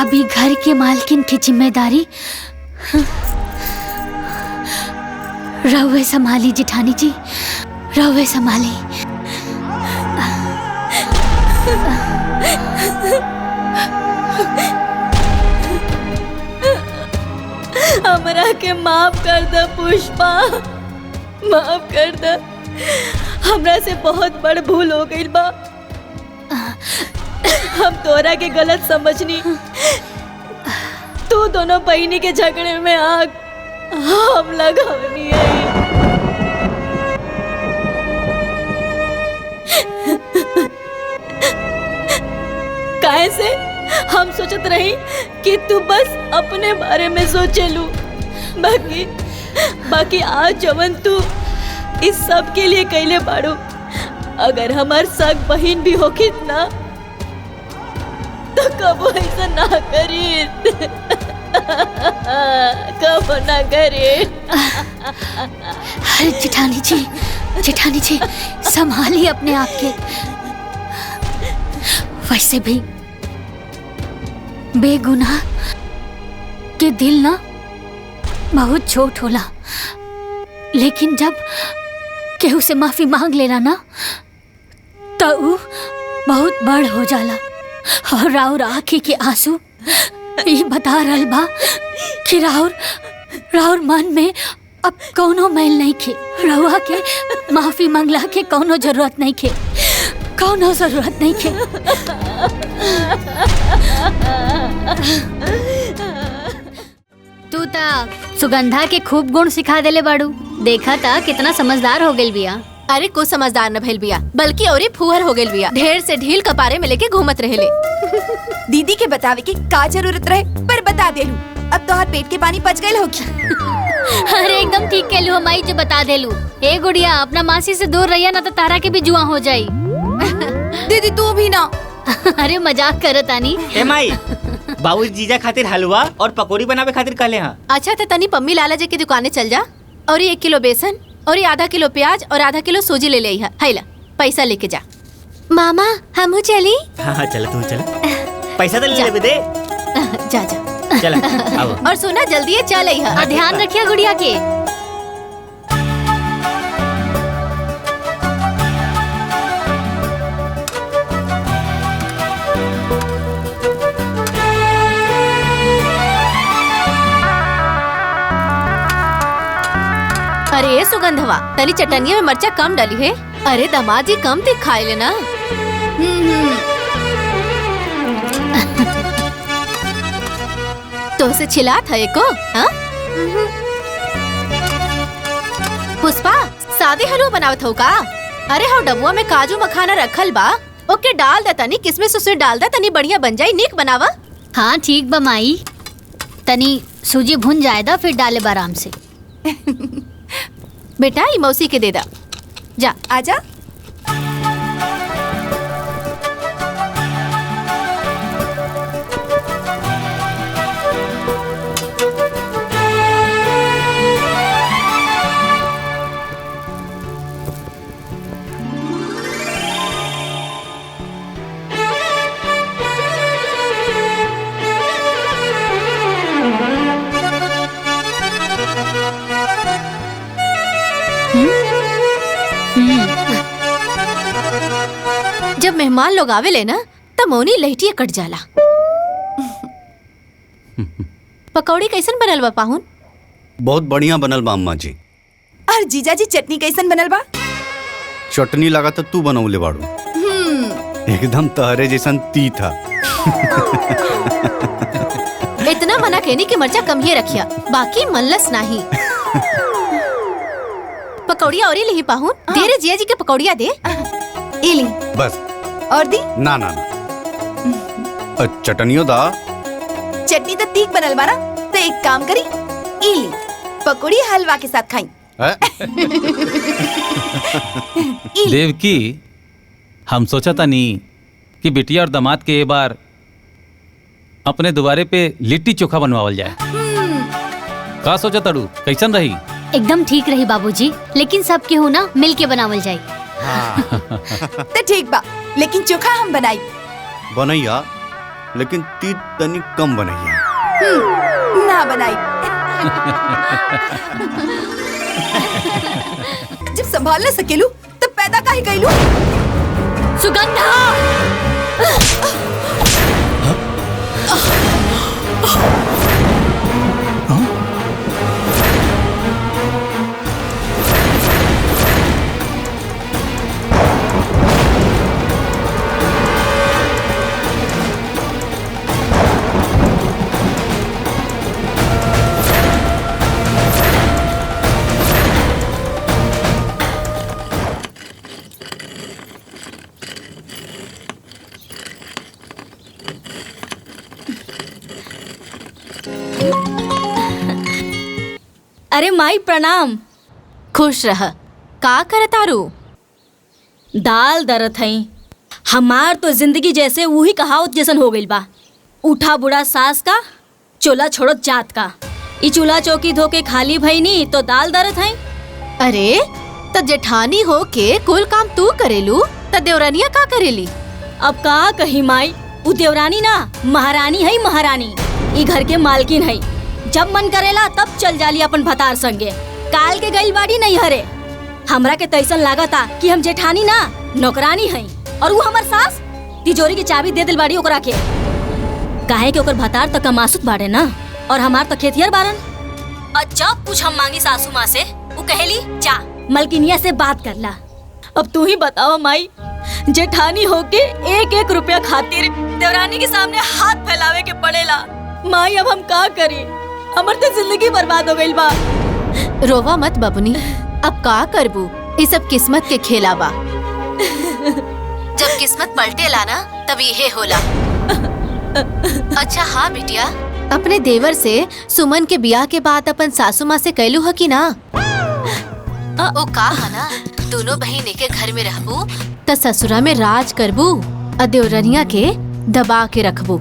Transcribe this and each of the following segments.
अभी घर के मालकिन की जिम्मेदारी रहुए संभाली जिठानी जी, रहुए संभाली। हमरा के माफ कर दे पुष्पा, माफ कर दे। हमरा से बहुत बड़ भूल हो गई बा। हम तोरा के गलत समझनी। तू दोनों बहनी के झगड़े में आग हम लगवनी है। काहे से हम सोचत रही कि तू बस अपने बारे में सोचेलू, बाकी आज जवन तू इस सब के लिए कैले बाड़ू। अगर हमार सग बहन भी होगी ना तो कबो ऐसा ना करी, कबो ना करे। अरे जेठानी जी संभालिए अपने आप के। वैसे भी बेगुनाह के दिल ना बहुत छोट होला, लेकिन जब केहू से माफी मांग लेना ना तो ऊ बहुत बड़ हो जाला। और राउर आँखी के आंसू ये बता रहल बा कि राउर मन में अब कौनो मैल नहीं खे। रउआ के माफी मांगला के कौनो जरूरत नहीं खे, कौनो जरूरत नहीं खे। तू ता सुगंधा के खूब गुण सिखा देले बाड़ू। देखा था कितना समझदार हो गइल बिया। अरे को समझदार न भइल बिया, बल्कि औरी फुहर हो गइल बिया। ढेर से ढील कपारे में लेके घूमत रहेले। दीदी के बतावे की का जरूरत रहे, पर बता देलू। अब तो हर पेट के पानी पच गइल होगी। अरे एकदम ठीक कहलू हमाई जो बता देलू। ए गुड़िया अपना मासी से दूर रहिया ना तो तारा के भी जुआ हो जाई। दीदी तू भी ना। अरे मजाक करत आनी। ए माई, बाबू जीजा खातिर हलवा और पकौड़ी बनावे खातिर कहले हां। अच्छा तो तनी पम्मी लाला जी की दुकाने चल जा और 1 किलो बेसन और आधा किलो प्याज और आधा किलो सूजी ले ले। हैला पैसा लेके जा। मामा हमहू चली। हाँ चल तू चल, पैसा तो ले दे। जा जा चल आओ। और सुना जल्दी चल आई। ध्यान रखिया गुड़िया के। अरे सुगंधवा तनी चटनिया में मर्चा कम डाली है। अरे दामाद जी कम तीख खाए लेना। तो से छिलात है को? हाँ? पुष्पा सादे हलवा बनावत हो का? अरे हाँ डबुआ में काजू मखाना रखल बा, ओके डाल दे तनी किसमिस उसमें डाल दे तनी बढ़िया बन जाई। नीक बनावा। हाँ ठीक बा माई, तनी सूजी भुन जाएदा फिर डाले आराम से। बेटा ये मौसी के दे दा। जा आजा। जब मेहमान लोग आवे ले ना तब मौनी लहटिया कट जाला। पकौड़ी कैसन बनल बा पाहुन? बहुत बढ़िया बनल बा अम्मा जी। और जीजा जी चटनी कैसन बनल बा? चटनी लगा तो तू बनौले बाड़ू। एकदम तहरे जैसन तीता। इतना मना कहनी कि मर्चा कम ही रखिया, बाकी मनलस नहीं। पकौड़िया और ही पाहुन दे रे जिया जी के पकौड़िया दे। इली बस और दी ना ना चटनियों दा। चटनी तो तीख बनल बा ना, तो एक काम करी इली पकौड़ी हलवा के साथ खाई। देवकी हम सोचा था नहीं कि बिटिया और दामाद के ये बार अपने दोबारे पे लिट्टी चोखा बनवावल जाए। का सोचा तड़ू कैसन रही? एकदम ठीक रही बाबूजी, लेकिन सब के हो ना मिल के बनावल जाए। तो ठीक बा, लेकिन चोखा हम बनाई। बनैया लेकिन तीत तनी कम बनैया। ना बनाई। जब संभाल न सकेलू तब पैदा काहे कैलू? सुगंधा! अरे माई प्रणाम। खुश रह। का करतारू? दाल दरत हई। हमार तो जिंदगी जैसे वही कहावत जैसन हो गइल बा, उठा बुढ़ा सास का चूल्हा छोड़ो जात का। ई चूल्हा चौकी धो के खाली भईनी तो दाल दरत हई। अरे त जेठानी हो के कुल काम तू करेलू त देवरानिया का करेली? अब का कही माई, उ देवरानी ना महारानी है, महारानी। ई घर के मालकिन है। जब मन करेला तब चल जाली अपन भतार संगे। काल के गइल बाड़ी नहीं हरे। हमरा के तैसन लागता कि हम जेठानी ना नौकरानी है और वो हमार सास तिजोरी की चाबी दे दिल बाड़ी ओकरा के। काहे के ओकर भतार तो कमासुत बाड़े ना और हमार तो खेतियर बारन। और जब कुछ हम मांगी सासू माँ से वो कहेली जा मलकिनिया से बात कर ला। अब तू ही बताओ माई, जेठानी होके एक एक रुपया खातिर देवरानी के सामने हाथ फैलावे के पड़ेला। माई अब हम का करी? हमर तो जिंदगी बर्बाद हो गइल बा। रोवा मत बबुनी, अब का करबू? ये सब किस्मत के खेला बा। जब किस्मत पलटेला ना तब ये होला। अच्छा हाँ बिटिया, अपने देवर से सुमन के बियाह के बाद अपन सासू माँ से कहलू है कि ना? ओ का है ना, दोनों बहन के घर में रहबू त ससुरा में राज करबू और देवरनिया के दबा के रखबू।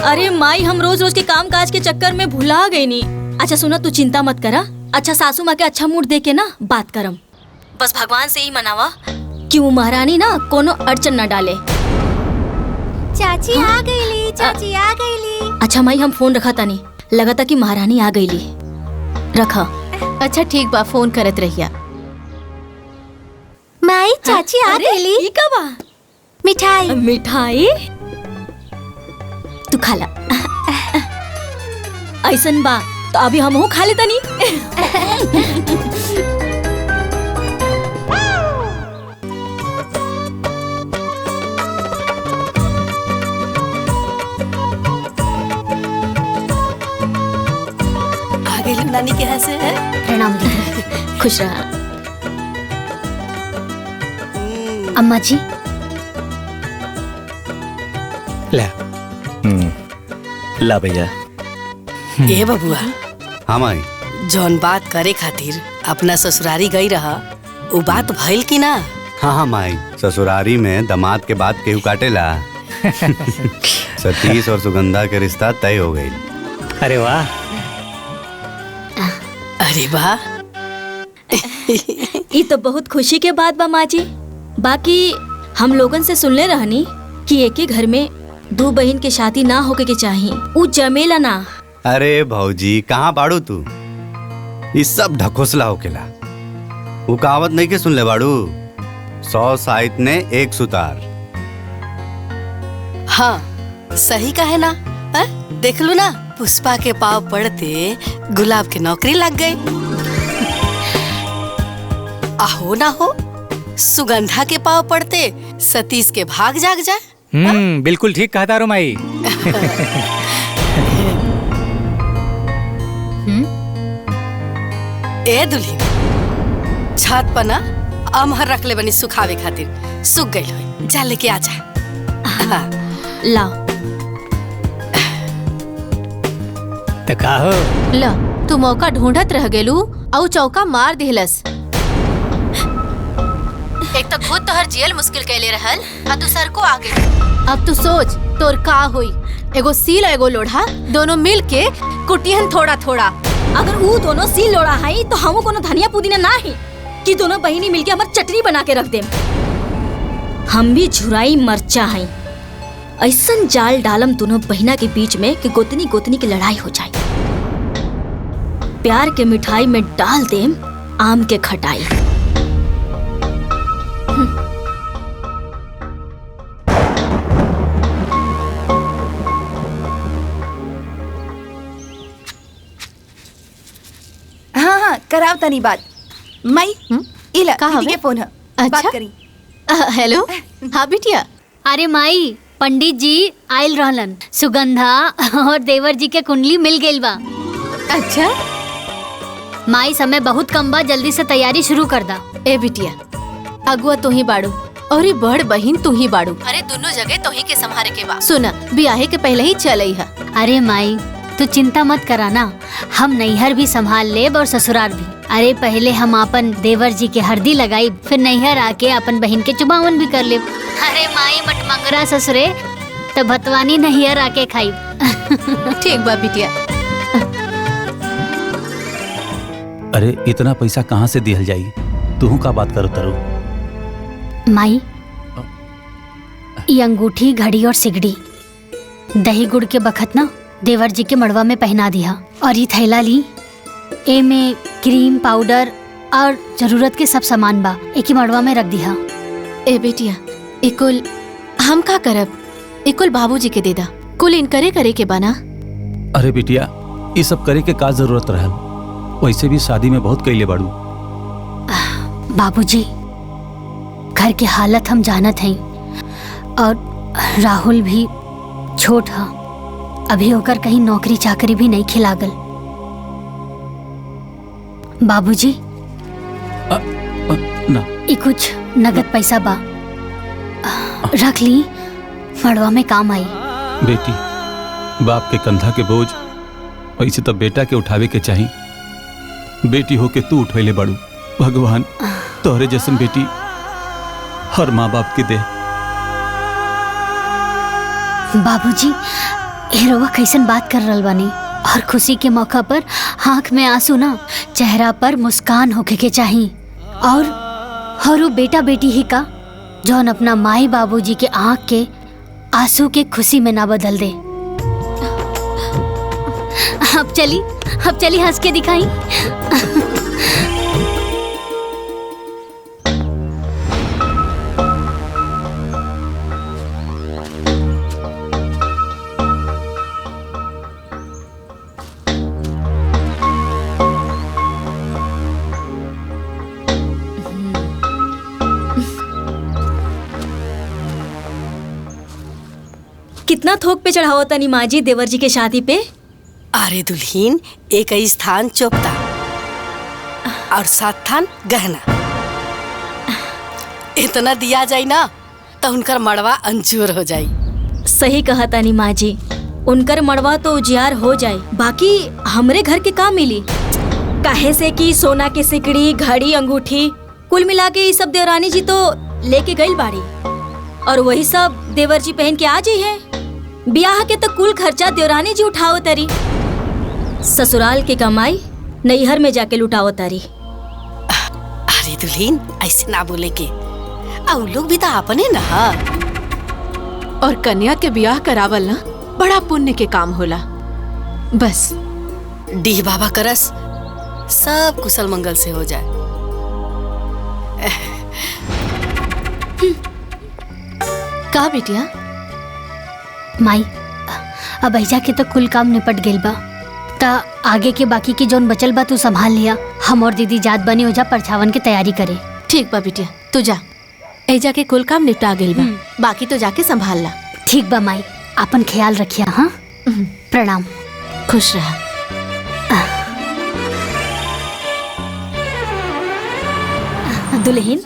अरे माई, हम रोज रोज के काम काज के चक्कर में भुला गई नी। अच्छा सुना, तू चिंता मत करा। अच्छा सासू माँ के अच्छा मूड दे के ना बात करम। बस भगवान से ही मनावा कि वो महारानी ना कोनो अड़चन न डाले। चाची आ गईली, चाची आ गईली। अच्छा माई, हम फोन रखा तानी, लगा था कि महारानी आ गईली। रखा। अच्छा ठीक बा, फोन करत रहिया। माई चाची आ गईली। ई का बा? मिठाई। मिठाई तू खाला। ऐसन बा तो अभी हमहू खा लेता नी। आ गई नानी के यहाँ से। प्रणाम दीदी। खुश रहा। अम्मा जी, ला भैया। ए बबुआ, हाँ माई। जौन बात करे खातिर अपना ससुरारी गई रहा, वो बात भइल की ना? हाँ हाँ माई, ससुरारी में दामाद के बाद केहू काटेला। सतीश और सुगंधा के रिश्ता तय हो गई। अरे वाह। अरे वाह। ये तो बहुत खुशी के बात बा माँ जी। बाकी हम लोगन से सुनले रहनी कि एक ही घर में दो बहन के शादी ना होके के चाहिए, उ जमेला ना। अरे भौजी, कहाँ बाड़ू तू? ये सब ढकोसला होकेला। वो कहावत नहीं के सुन ले बाड़ू, 100 साइत ने एक सुतार। हाँ सही कहे ना। देख लो ना, पुष्पा के पाव पड़ते गुलाब की नौकरी लग गई। आहो ना हो, सुगंधा के पाव पड़ते सतीश के भाग जाग जाए। बिल्कुल ठीक कहा तारो माई। ए दुल्ही, छत पर ना अमहर रख ले बनी सुखावे खातिर, सूख गई हो, जा लेके आ जा। लाओ। तो का हो? ला तू मौका ढूंढत रह गेलू और चौका मार दिहलस। एक तो खुद तोहर जियल मुश्किल कैले रहल और दूसर को आगे। अब तू सोच तोर का हुई। एगो सील एगो लोढ़ा दोनों मिल के कुटियन थोड़ा थोड़ा। अगर वो दोनों सील लोड़ा है तो हम कोनो धनिया पुदीना ना ही कि दोनों बहिनी मिलके हमार चटनी बना के रख दे। हम भी झुराई मरचा है, ऐसन जाल डालम दोनों बहिना के बीच में कि गोतनी गोतनी की लड़ाई हो जाए। प्यार के मिठाई में डाल देम आम के खटाई। हाँ हाँ कराव तनी बात। मई इला का दीदी हवे? के फोन है। अच्छा? बात करी। हेलो। हाँ बिटिया। अरे माई, पंडित जी आयल रहलन, सुगंधा और देवर जी के कुंडली मिल गइल बा। अच्छा माई समय बहुत कम बा, जल्दी से तैयारी शुरू कर दा। ए बिटिया, अगुआ तू ही बाड़ू और ये बड़ बहिन तू ही बाड़ू। अरे दोनों जगह तो ही के संभारे के बा। सुना, ब्याहे के पहले ही चलई है। अरे माई तू चिंता मत करा ना, हम नैहर भी संभाल लेब और ससुराल भी। अरे पहले हम अपन देवर जी के हरदी लगाई, फिर नैहर आके अपन बहन के चुमावन भी कर लेब। अरे माई मटमंगरा ससुरे तो भतवानी नैहर आके खाई। ठीक बा बिटिया। अरे इतना पैसा कहाँ से दिहल जाई? तू का बात करो तरू? माई ये अंगूठी, घड़ी और सिगड़ी दही गुड़ के बखत ना देवर जी के मड़वा में पहना दिया। और ये थैला ली, ए में क्रीम पाउडर और जरूरत के सब सामान बा, एक ही मड़वा में रख दिया। ए बेटिया, इकुल हम का करब? इकुल बाबूजी के दे दा, कुल इनकरे करे के बना। अरे बिटिया, ये सब करे के का जरूरत रहल? वैसे भी शादी में बहुत कैले बाड़ू। बाबूजी घर की हालत हम जानत हैं, और राहुल भी छोट है, अभी होकर कहीं नौकरी चाकरी भी नहीं खिलागल। बाबूजी ना ये कुछ नगद पैसा बा, रख ली, मड़वा में काम आई। बेटी, बाप के कंधा के बोझ वैसे तो बेटा के उठावे के चाहिए। बेटी होके तू उठैले बाड़ू, भगवान तोहरे जैसन बेटी हर माँ बाप के दे। बाबूजी हेरोवा कैसन बात कर रहल बानी, और खुशी के मौका पर आँख में आंसू ना, चेहरा पर मुस्कान होके के चाहिए। और वो बेटा बेटी ही का जौन अपना माई बाबूजी के आँख के आंसू के खुशी में ना बदल दे। अब चली हंस के दिखाई। कितना थोक पे चढ़ाओ तनी माँ जी देवर जी के शादी पे? अरे दुल्हीन, एक ही स्थान चोपता और 7 थान गहना। इतना दिया जाई ना तो उनकर मड़वा अंजूर हो जाई। सही कहा तानी माँ जी, उनकर मड़वा तो उजियार हो जाए, बाकी हमरे घर के काम मिली। काहे से कि सोना के सिकड़ी, घड़ी, अंगूठी कुल मिला के ये सब देवरानी जी तो लेके गई बाड़ी, और वही सब देवर जी पहन के आ जाई है। ब्याह के तो कुल खर्चा देवरानी जी उठाओ तरी, ससुराल के कमाई नैहर में जाके लुटाओ तारी। अरे दुल्हीन, ऐसे ना बोले के, और लोग भी तो अपने ना। और कन्या के ब्याह करावल ना बड़ा पुण्य के काम होला। बस डीह बाबा करस सब कुशल मंगल से हो जाए। का बेटिया? माई अब ऐजा के तो कुल काम निपट गेल बा, ता आगे के बाकी के जोन बचल बा तू संभाल लिया। हम और दीदी जात बनी हो जा परछावन की तैयारी करे। ठीक बा बिटिया, तू जा, ऐजा के कुल काम निपटा गेल बा, बाकी तो जाके संभाल ला। ठीक बा माई, अपन ख्याल रखिया। हाँ प्रणाम। खुश रहा। दुल्हीन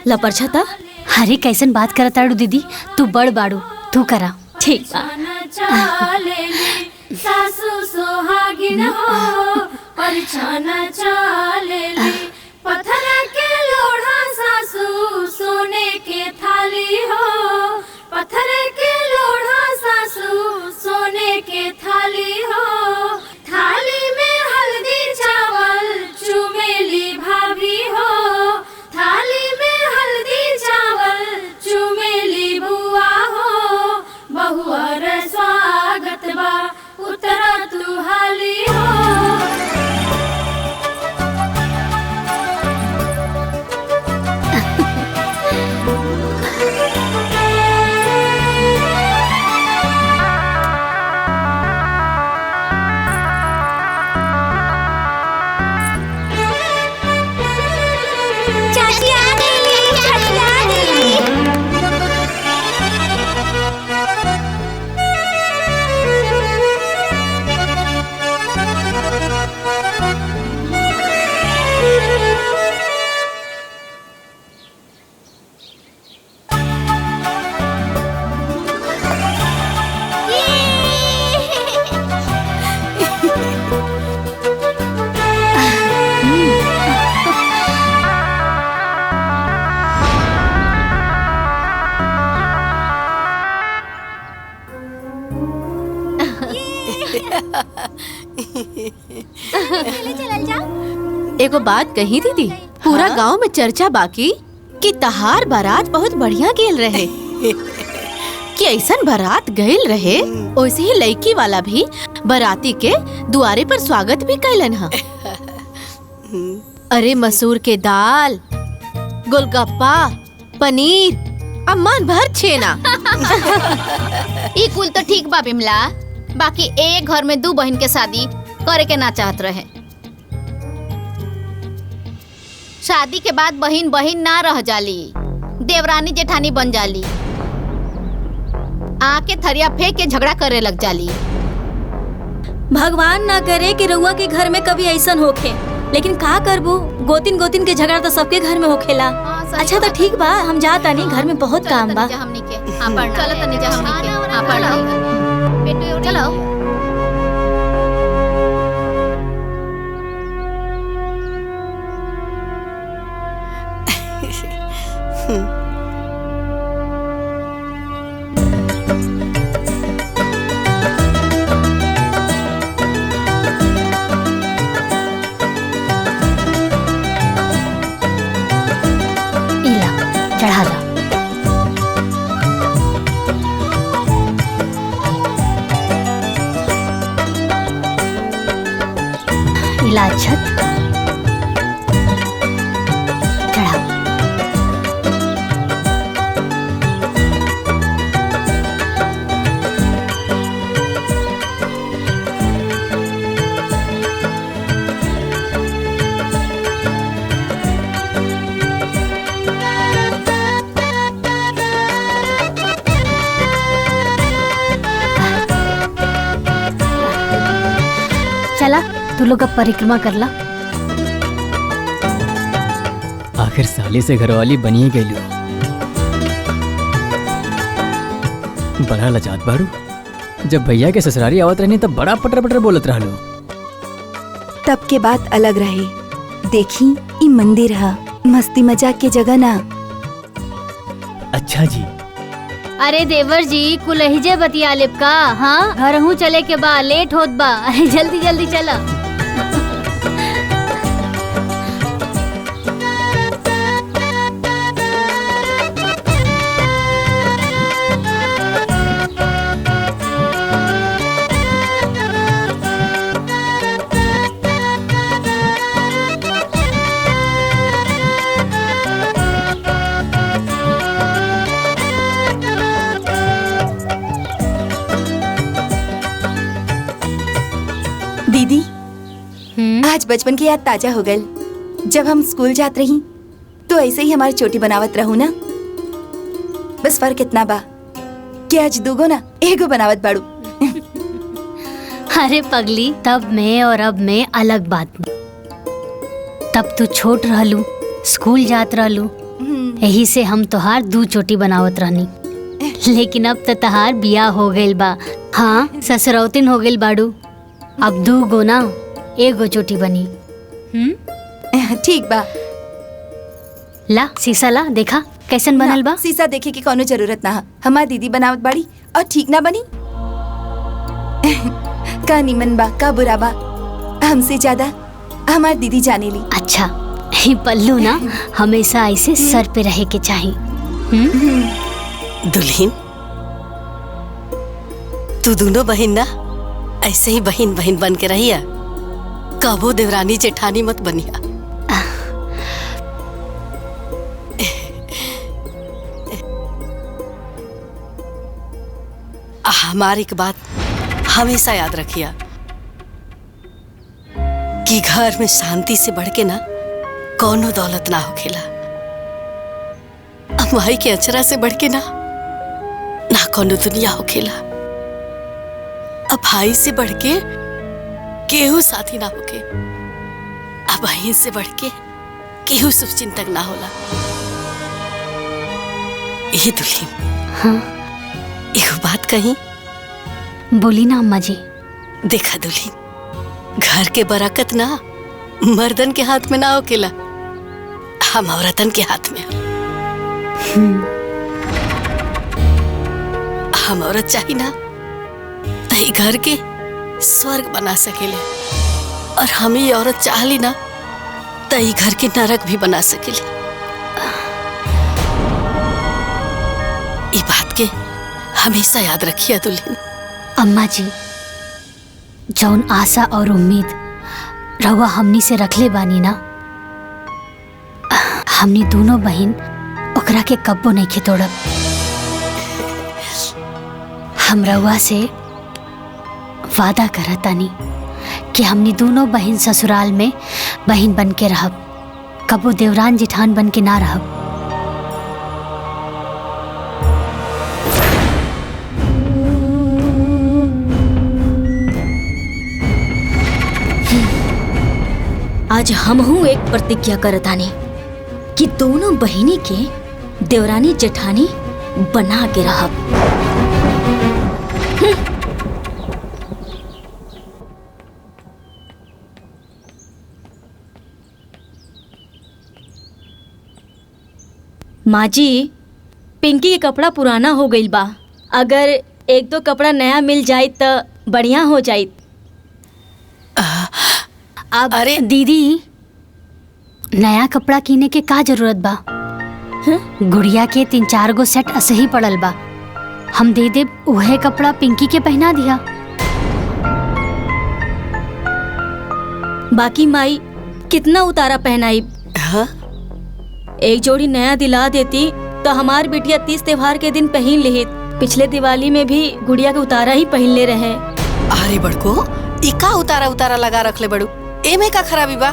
लपरछा था। अरे कैसन बात करत आड़ू दीदी, तू बड़ बाड़ू, तू करा। ठीक बा। सासू सोहागिन हो परछाना चालेली, पत्थर के लोढ़ा सासू सोने के थाली हो, पत्थर के लोढ़ा सासू सोने के थाली हो, थाली में हल्दी चावल चुमेली भाभी हो, थाली में हल्दी चावल चुमेली बुआ हो, बहु एगो बात कही दीदी, पूरा गांव में चर्चा बाकी कि तहार बारात बहुत बढ़िया गेल रहे। कि ऐसन बारात गईल रहे, वैसे ही लड़की वाला भी बाराती के दुआरे पर स्वागत भी कैलन हा। अरे मसूर के दाल, गोलगप्पा, पनीर, अब मन भर छेना। ई कुल तो ठीक बा बिमला, बाकी एक घर में दो बहन के शादी करे के ना चाहत रहे। शादी के बाद बहन बहन ना रह जाली, देवरानी जेठानी बन जाली, आके थरिया फेंक के झगड़ा करे लग जाली। भगवान ना करे कि रउआ के घर में कभी ऐसन होखे, लेकिन का करबू, गोतिन गोतिन के झगड़ा तो सबके घर में होखेला। अच्छा तो ठीक बा, हम जात तानी, घर में बहुत काम बा। हमनी के चलो तनी जा हमनी के पढ़ना चलो। इला चढ़ा दा। इला छत चढ़ा। चला तू लोग अब परिक्रमा कर ला। आखिर साले से घरवाली बनी गई। बड़ा लजात बाड़ू, जब भैया के ससुरारी आवत रहनी तब बड़ा पटर पटर बोलत रहलो। तब के बात अलग रहे। देखी ई मंदिर है, मस्ती मजाक के जगह ना। अच्छा जी। अरे देवर जी कुल हिजे बतिया लेब का। हाँ घर हूँ चले के बा, लेट होत बा। अरे जल्दी जल्दी चला। दीदी आज बचपन की याद ताजा हो गई। जब हम स्कूल जात रही तो ऐसे ही हमारी चोटी बनावत रहू ना। बस फर्क इतना बा कि आज दूगो ना एगो बनावत बाड़ू। अरे पगली, तब में और अब में अलग बात। तब तू छोट रहलू, स्कूल जात रहलू, यही से हम तोहार दू चोटी बनावत रहनी। लेकिन अब तो तहार बिया हो गइल बा। हाँ ससुरौतिन हो गइल बाड़ू। अब दू गो ना एगो चोटी बनी। ठीक बा। ला शीशा ला, देखा कैसन बनल बा। शीशा देखे की कोनो जरूरत ना है। हमार दीदी बनावत बाड़ी और ठीक ना बनी। का निमन बा का बुरा बा, हमसे ज्यादा हमार दीदी जाने ली। अच्छा ये पल्लू ना हमेशा ऐसे सर पे रहे के चाहिए। दुल्हन, तू दोनों बहन ना ऐसे ही बहन बहन बन के रहिया, कबो देवरानी जेठानी मत बनिया। हमारी एक बात हमेशा याद रखिया कि घर में शांति से बढ़ के ना कौनो दौलत ना होखेला। माई के अचरा से बढ़ के ना कौनो दुनिया होखेला। अब भाई से बढ़ के केहू साथी ना होके, अब बहन से बढ़ के केहू शुभचिंतक ना होला। ये दुल्हन, हाँ एगो बात कही। बोली ना अम्मा जी। देखा दुल्हन, घर के बरकत ना मर्दन के हाथ में ना होकेला, हम औरतन के हाथ में। हम औरत चाही ना तही घर के स्वर्ग बना सकेले और हम ही औरत चाहली ना तो ई घर के नरक भी बना सकेली। ई बात के हमेशा याद रखिए दुल्हन। अम्मा जी, जौन आशा और उम्मीद रहुआ हमनी से रखले बानी ना, हमनी दोनों बहन ओकरा के कब्बो नहीं के तोड़ब। हम रहुआ से वादा करतानी कि हमनी दोनों बहन ससुराल में बहन बन के रहब, कबो देवरान जिठान बन के ना रहब। आज हमहू एक प्रतिज्ञा करतानी कि दोनों बहिनी के देवरानी जेठानी बना के रहब। माँ जी, पिंकी के कपड़ा पुराना हो गईल बा, अगर एक दो कपड़ा नया मिल जाए तो बढ़िया हो जाए। अब अरे दीदी, नया कपड़ा किने के का जरूरत बा? गुड़िया के 3-4 गो सेट ऐसे ही पड़ल बा, हम दे दे उहे कपड़ा पिंकी के पहना दिया। बाकी माई कितना उतारा पहनाई? एक जोड़ी नया दिला देती तो हमार बिटिया 30 त्योहार के दिन पहन लेहित। पिछले दिवाली में भी गुड़िया के उतारा ही पहन ले रहे। अरे बड़को, इका उतारा उतारा लगा रख ले बड़ू, एमे का खराबी बा?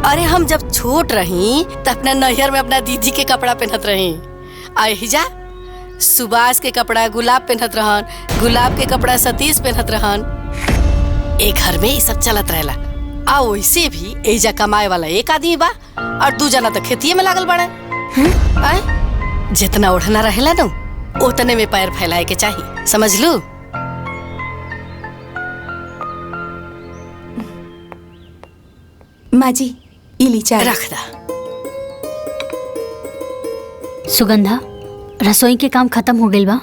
अरे हम जब छोट रही तो अपना नैहर में अपना दीदी के कपड़ा पहनत रही। आहिजा सुभाष के कपड़ा गुलाब पहनत रहन, गुलाब के कपड़ा सतीश पहनत रहन। एक घर में ये सब चलत रहेला। आ वैसे भी एजा कमाए वाला एक आदमी बा और 2 जना तो खेतिये में लागल बड़ा। जितना ओढ़ना रहेला न उतने में पैर फैलाए के चाहिए, समझ लू? माँ जी, इली चाय रख दा। सुगंधा, रसोई के काम खत्म हो गइल बा।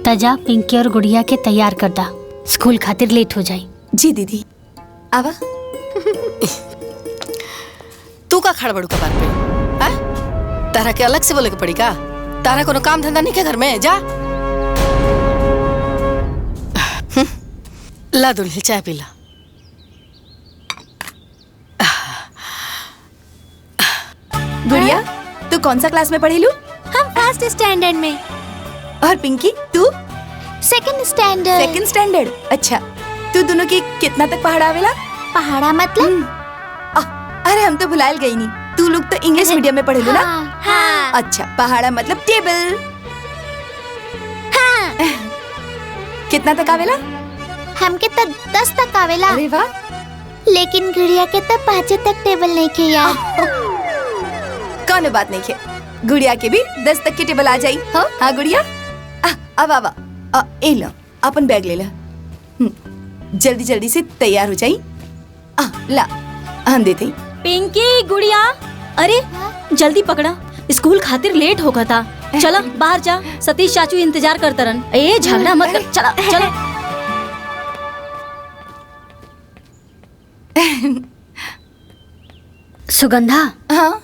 तजा पिंकी और गुड़िया के तैयार कर दा, स्कूल खातिर लेट हो जाई। जी दीदी। आवा। तू का खड़ बड़ू कबार पे? तारा के अलग से बोले के पड़ी का? तारा कोनो काम धंधा नहीं के घर में? जा ला दुल्हन चाय पी ला। गुड़िया, तू कौन सा क्लास में पढ़ी लू? हम फर्स्ट स्टैंडर्ड में। और पिंकी तू? Second standard. Second standard. अच्छा, तू दोनों की कितना तक पहाड़ आवेला? पहाड़ा मतलब? अरे हम तो भुलायल गई नहीं, तू लोग तो इंग्लिश मीडियम में पढ़े लो ना? हाँ। अच्छा, पहाड़ा मतलब टेबल। हाँ। कितना तक आवेला? हमके तो 10 तक आवेला। अरे वाह। लेकिन गुड़िया के तो 5 तक टेबल नहीं के यार। कौन बात नहीं खे, गुड़िया के भी 10 तक की टेबल आ जाई। हाँ गुड़िया, अब आवा, ए लो अपन बैग ले ला, जल्दी जल्दी से तैयार हो जाई। ला हम देते ही। पिंकी, गुड़िया, अरे जल्दी पकड़ा, स्कूल खातिर लेट होगा था। चला बाहर जा, सतीश चाचू इंतजार करते रहन। ए झगड़ा मत कर, चला चला। सुगंधा, हाँ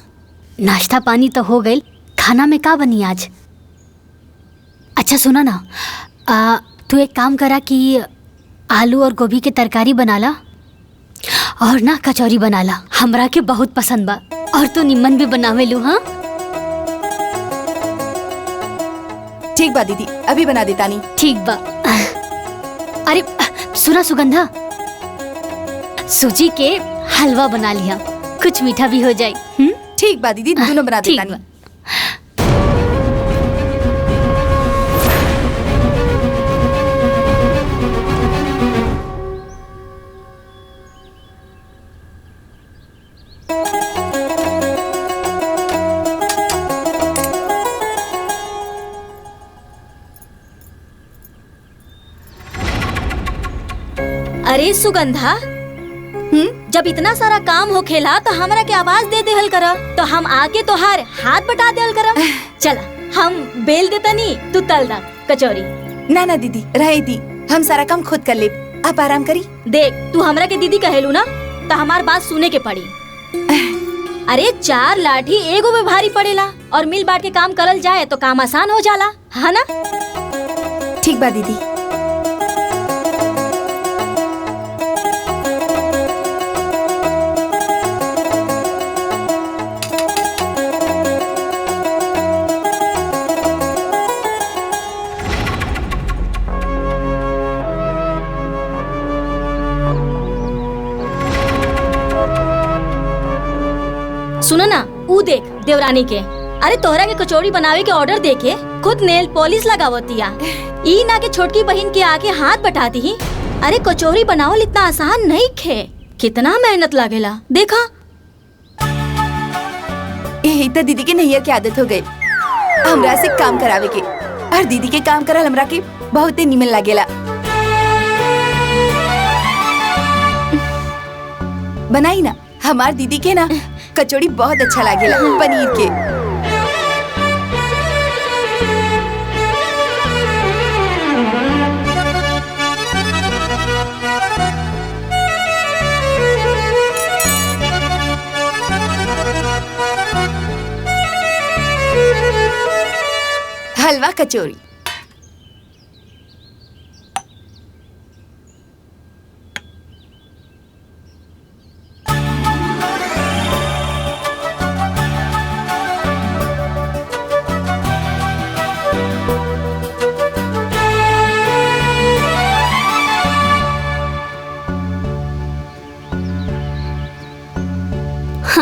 नाश्ता पानी तो हो गई, खाना में का बनी आज? अच्छा सुना ना, तू एक काम करा कि आलू और गोभी के तरकारी बना ला और ना कचौरी बना ला, हमरा के बहुत पसंद बा। और तू निम्मन भी बनावे लू। हाँ ठीक बा दीदी, अभी बना देता नहीं। ठीक बा। अरे सुना सुगंधा, सूजी के हलवा बना लिया, कुछ मीठा भी हो जाए। ठीक बा दीदी, दोनों बना देता नहीं। अरे सुगंधा, जब इतना सारा काम हो खेला तो हमरा के आवाज दे देहल करा, तो हम आके तोहार हाथ बटा देहल करा। चला हम बेल देता नहीं, तू तल दा कचौरी। ना ना दीदी, रहे दी, हम सारा काम खुद कर ले। आप आराम करी। देख तू हमरा के दीदी कहेलू ना तो हमार बात सुने के पड़ी। अरे 4 लाठी एगो में भारी पड़ेला और मिल बांट के काम करल जाए तो काम आसान हो जाला, है ना? ठीक बा दीदी। सुनो ना, ऊ देख देवरानी के। अरे तोहरा के कचौड़ी बनावे के ऑर्डर देके खुद नेल पॉलिश लगावतिया। ई ना के छोटकी बहन के आगे हाथ बटाती ही। अरे कचौड़ी बनावल इतना आसान नहीं खे, कितना मेहनत लागेला देखा। यही तो दीदी के नैयर की आदत हो गई हमरा से काम करावे के, और दीदी के काम करल हमरा के बहुत निमन लागेला। बनाई ना हमार दीदी के ना कचौड़ी बहुत अच्छा लागेला पनीर के। हलवा कचौड़ी।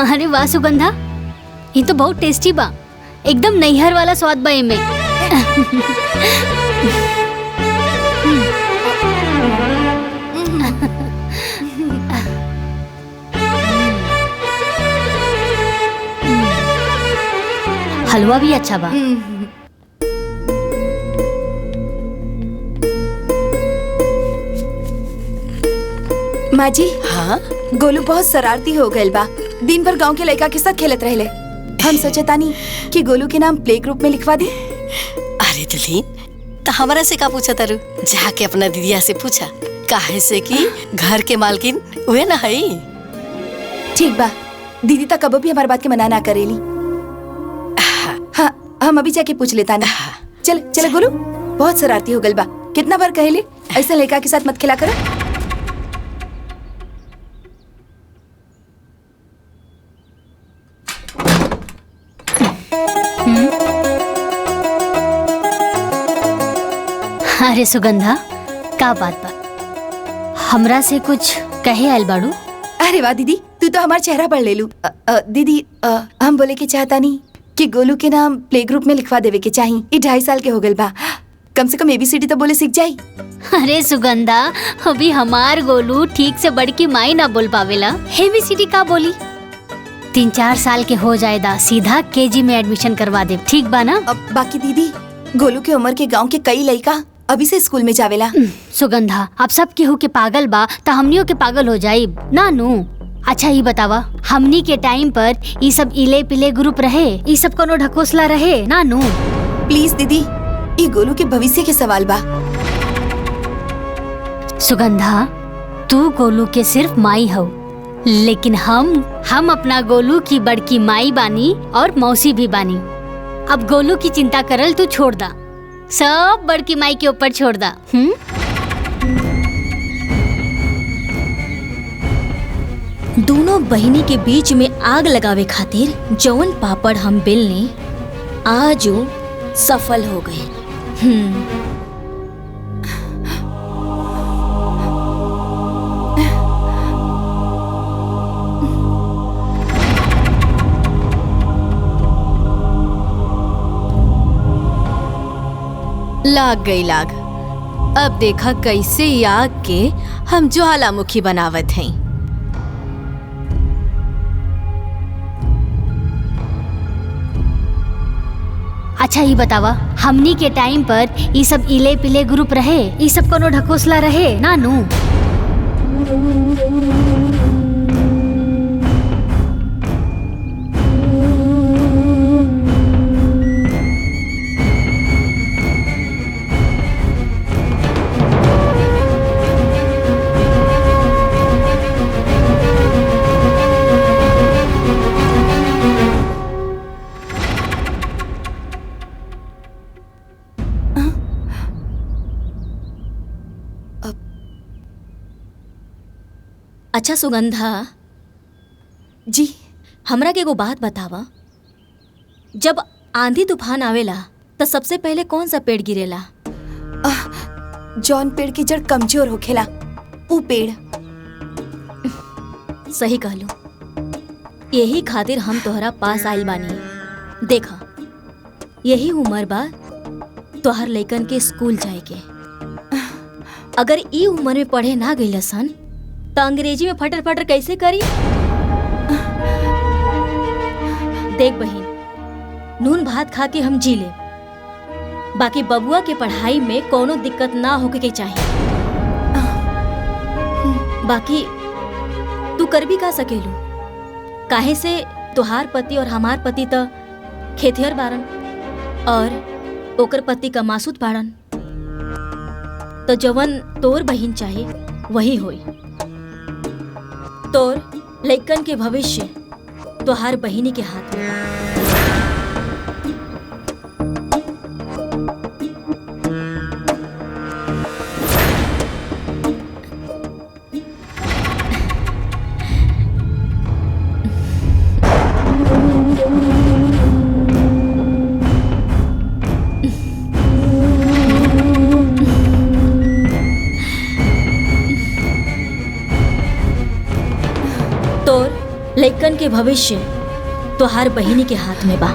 अरे वाह सुगंधा, ये तो बहुत टेस्टी बा। एकदम नैहर वाला स्वाद बा एमे। हलवा भी अच्छा बा। माँ जी, हाँ गोलू बहुत शरारती हो गए बा। दिन भर गांव के लड़का के साथ खेलत रहले। हम सोचे तानी कि गोलू के नाम प्ले ग्रुप में लिखवा दी। अरे दुल्हीन, तो हमारा से का पूछा तारू? जाके अपना दीदिया से पूछा, काहे से कि घर के मालकिन वे ना है। ठीक बा, दीदी तक कबो भी हमारी बात के मना ना करेली। हाँ, हम अभी जाके पूछ लेता ना। चल चल गोलू, बहुत शरारती हो गल बा। कितना बार कहेले ऐसा लड़का के साथ मत खेला करो। अरे सुगंधा, का बात बा? हमरा से कुछ कहे आयल बाड़ू? अरे वाह दीदी, तू तो हमारा चेहरा पढ़ ले लू। दीदी, हम बोले के चाहता नहीं कि गोलू के नाम प्ले ग्रुप में लिखवा देवे के चाहिए। ये 2.5 साल के हो गए बा, कम से कम ABCD तो बोले सीख जाई। अरे सुगंधा, अभी हमार गोलू ठीक से बड़की माई ना बोल पावेला, ABCD का बोली? 3-4 साल के हो जाएदा, सीधा KG में एडमिशन करवा दे, ठीक बा ना? अब बाकी दीदी, गोलू के उम्र के गांव के कई लड़का अभी से स्कूल में जावेला। सुगंधा, अब सब केहू के पागल बा त हमनियों के पागल हो जाई ना नू। अच्छा ये बतावा, हमनी के टाइम पर ये सब इले पिले ग्रुप रहे, ये सब कोनो ढकोसला रहे ना नू? प्लीज दीदी, ये गोलू के भविष्य के सवाल बा। सुगंधा, तू गोलू के सिर्फ माई हो, लेकिन हम अपना गोलू की बड़की माई बानी और मौसी भी बानी। अब गोलू की चिंता करल तू छोड़ दा, सब बड़की माई के ऊपर छोड़ दा। दोनों बहिनी के बीच में आग लगावे खातिर जौन पापड़ हम बेलने आज वो सफल हो गए। लाग गई लाग। अब देखा कैसे ई आग के हम ज्वालामुखी बनावत हैं। अच्छा ये बतावा, हमनी के टाइम पर ये सब इले पिले ग्रुप रहे, ये सब कोनो ढकोसला रहे ना नू? अच्छा सुगंधा जी, हमरा के एगो बात बतावा, जब आंधी तूफान आवेला तो सबसे पहले कौन सा पेड़ गिरेला? जौन पेड़ की जड़ कमजोर होखेला ऊ पेड़। सही कहलू, यही खातिर हम तोहरा पास आइल बानी। देखा, यही उम्र बा तोहर लइकन के स्कूल जाए के। अगर ई उम्र में पढ़े ना गइल सन तो अंग्रेजी में फटर फटर कैसे करी? देख बहिन, नून भात खा के हम जी ले, बाकी बबुआ के पढ़ाई में कोनो दिक्कत ना होके के चाहिए। बाकी तू कर भी का सकेलू, काहे से तुहार पति और हमार पति तो खेतिहर बारन और ओकर पति का मासूद बारन, तो जवन तोर बहिन चाहे वही होई। तोर लइकन के भविष्य तुहार बहिनी के हाथ में बा। लइकन के भविष्य तोहार बहिनी के हाथ में बा।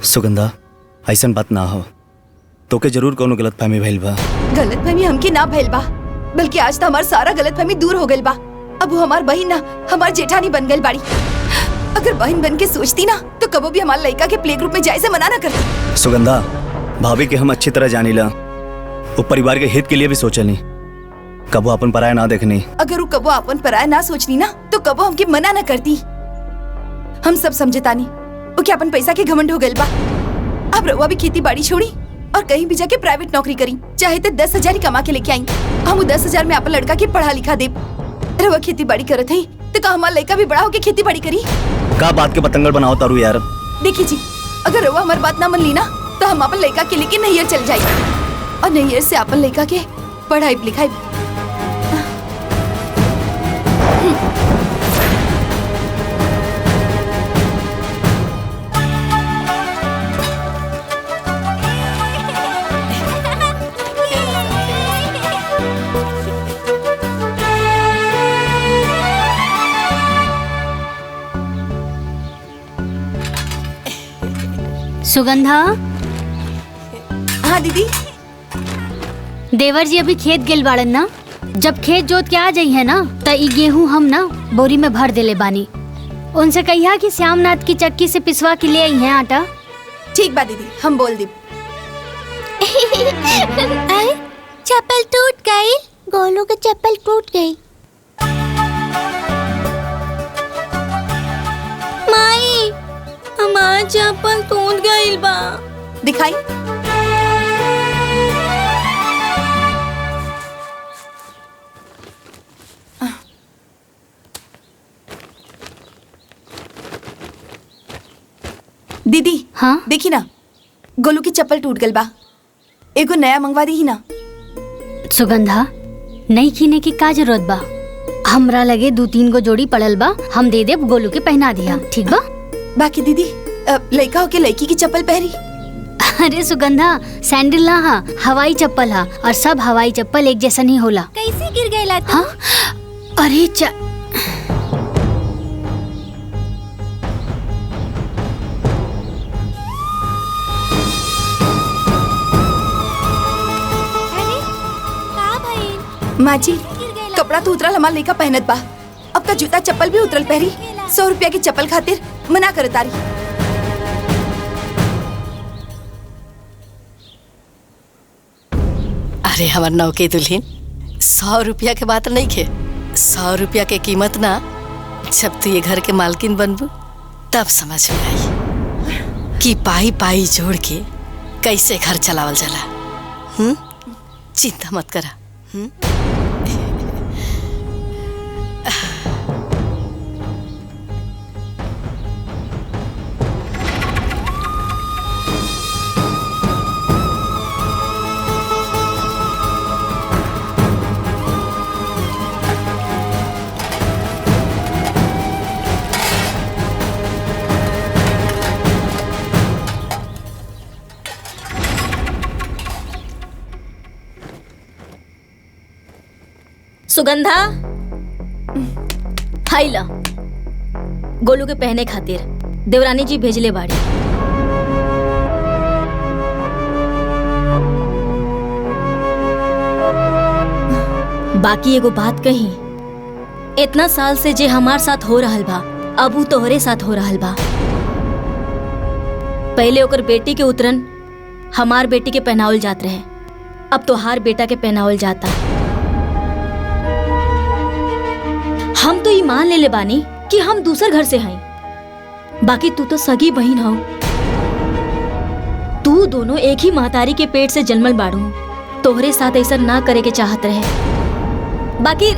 सुगंधा, ऐसन बात ना हो, तोके जरूर कोनो गलतफहमी भइल बा। गलतफहमी हमके ना भइल बा, बल्कि आज तो हमार सारा गलतफहमी दूर हो गइल बा। अब वो हमार बहिन ना, हमार जेठानी बन गइल बाड़ी। अगर बहन बन के सोचती ना तो कबो भी हमार लड़का के प्ले ग्रुप में जाए से मना ना करती। सुगंधा, भाभी के हम अच्छी तरह जानीला, वो परिवार के हित के लिए भी सोचनी, कबो अपन पराया ना देखनी। अगर वो कबो अपन पराया ना सोचनी ना तो कबो हमके मना ना करती। हम सब समझतानी वो क्या अपन पैसा के घमंड हो गइल बा। अब रउआ भी खेती बाड़ी छोड़ी और कहीं भी जाके प्राइवेट नौकरी करी, चाहे तो 10,000 ही कमा के लेके आई। हम वो 10,000 में अपन लड़का के पढ़ा लिखा दे। रउआ खेती बाड़ी करत है तो का हमारा लड़का भी बड़ा होके खेती बाड़ी करी? का बात के पतंगड़ बनाओ तारू यार। देखी जी, अगर रउआ हमारी बात ना मन ली ना तो हम अपन लड़का के लेके नैयर चल जाए और नैयर से अपन लड़का के पढ़ाई लिखाई। सुगंधा। हाँ दीदी। देवर जी अभी खेत गेल बाड़न ना, जब खेत जोत के आ जाई है ना तो ई गेहूं हम ना बोरी में भर देले बानी। उनसे कहिया कि श्यामनाथ की चक्की से पिसवा के ले आई है आटा। ठीक बा दीदी, हम बोल दी। चप्पल टूट गई, गोलू के चप्पल टूट गई। माई, हमार चप्पल टूट गई बा। दिखाई। दीदी, हाँ देखी ना, गोलू की चप्पल टूट गल बा। एगो नया मंगवा दी ही ना। सुगंधा, नई कीने की का जरूरत बा? हमरा लगे 2-3 गो जोड़ी पड़ल बा, हम दे देब, गोलू के पहना दिया, ठीक बा? बाकी दीदी, लड़का होके लड़की की चप्पल पहरी। अरे सुगंधा, सैंडल ना हा, हवाई चप्पल हा, और सब हवाई चप्पल एक जैसा नहीं होला। कैसे गिर गई तू? हाँ? अरे माँ जी, कपड़ा तो उतरल हमार लड़का पहनत बा, अब का जूता चप्पल भी उतरल पहरी। 100 रुपया की चप्पल खातिर मना कर तारी। अरे हमार नौके दुल्हन, 100 रुपया के बात नहीं खे। 100 रुपया के कीमत ना, जब तू ये घर के मालकिन बनबू तब समझ में आई कि पाई पाई जोड़ के कैसे घर चलावल जाला। चिंता मत करा। सुगंधा हाई ला गोलू के पहने खातिर देवरानी जी भेजले बाड़ी। बाकी एगो बात कही, इतना साल से जे हमार साथ हो रहल बा अब उ तोहरे साथ हो रहल बा। पहले ओकर बेटी के उतरन हमार बेटी के पहनावल जात रहे, अब तोहार बेटा के पहनावल जाता। हम तो ये मान ले बानी कि हम दूसर घर से हई, बाकी तू तो सगी बहन हो। तू दोनों एक ही महतारी के पेट से जन्मल बाड़ू, तोहरे साथ ऐसा ना करे के चाहत रहे। बाकी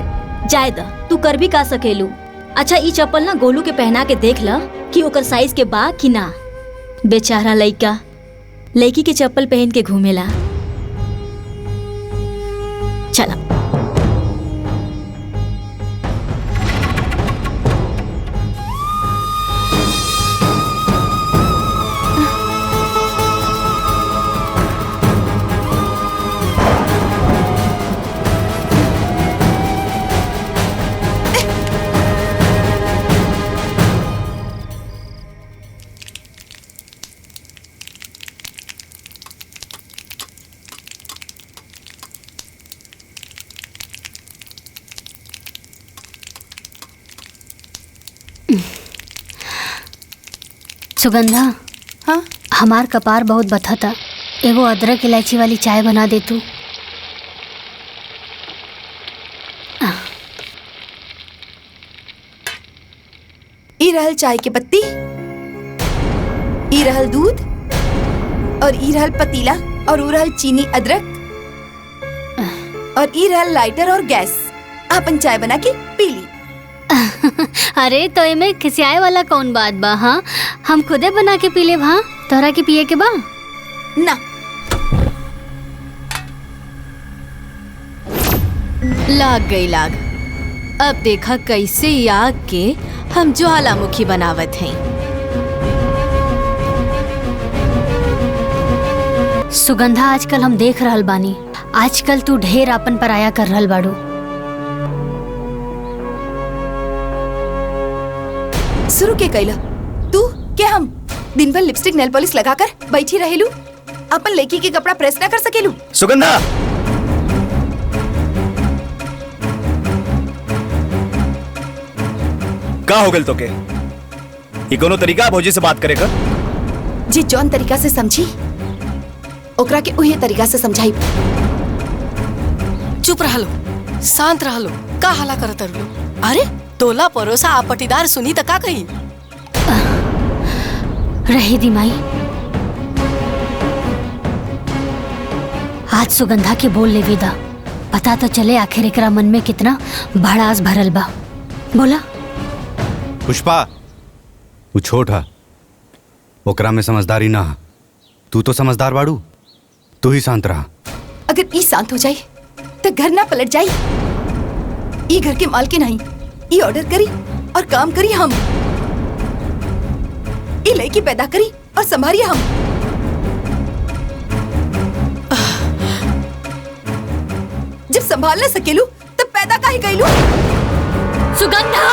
जाए दा, तू कर भी का सकेलू। अच्छा ई चप्पल ना गोलू के पहना के देख ला कि ओकर साइज के बा कि ना। बेचारा लइका लड़की के चप्पल पहन के घूमेला। चला सुगंधा। हाँ हमार कपार बहुत बथता, एगो अदरक इलायची वाली चाय बना दे तू। ई रहल चाय के पत्ती, ई रहल दूध, और ई रहल पतीला, और ऊ रहल चीनी अदरक, और ई रहल लाइटर और गैस। आपन चाय बना के पी ली। अरे तो एमे खिसियाए वाला कौन बात बा? हाँ हम खुदे बना के पी ले। हाँ तोहरा के पिए के बा ना। लाग गई लाग। अब देखा कैसे ई आग के हम ज्वालामुखी बनावत हैं। सुगंधा, आजकल हम देख रहल बानी, आजकल तू ढेर अपन पराया कर रहल बाड़ू। शुरू के कैला तू क्या? हम दिन भर लिपस्टिक नेल पॉलिश लगाकर बैठी रहेलू, अपन लड़की के कपड़ा प्रेस ना कर सकेलू? सुगंधा, का हो गल तो के? ये कोनो तरीका भौजी से बात करे का? जी जौन तरीका से समझी ओकरा के उही तरीका से समझाई। चुप रह लो, शांत रह लो, का हला करत रहो? अरे तोला परोसा आप पटीदार सुनी त का कही? रहे दी माई, आज सुगंधा के बोल ले विदा, पता तो चले आखिर एकरा मन में कितना भड़ास भरल बा। बोला पुष्पा, वो छोट है, ओकरा में समझदारी ना है। तू तो समझदार बाड़ू, तू ही शांत रहा। अगर ई शांत हो जाए तो घर ना पलट जाए। ई घर के मालकिन नहीं, ई ऑर्डर करी और काम करी हम, ई लड़की पैदा करी और संभारिए हम। जब संभाल न सकेलू तब पैदा काहे कैलू? सुगंधा!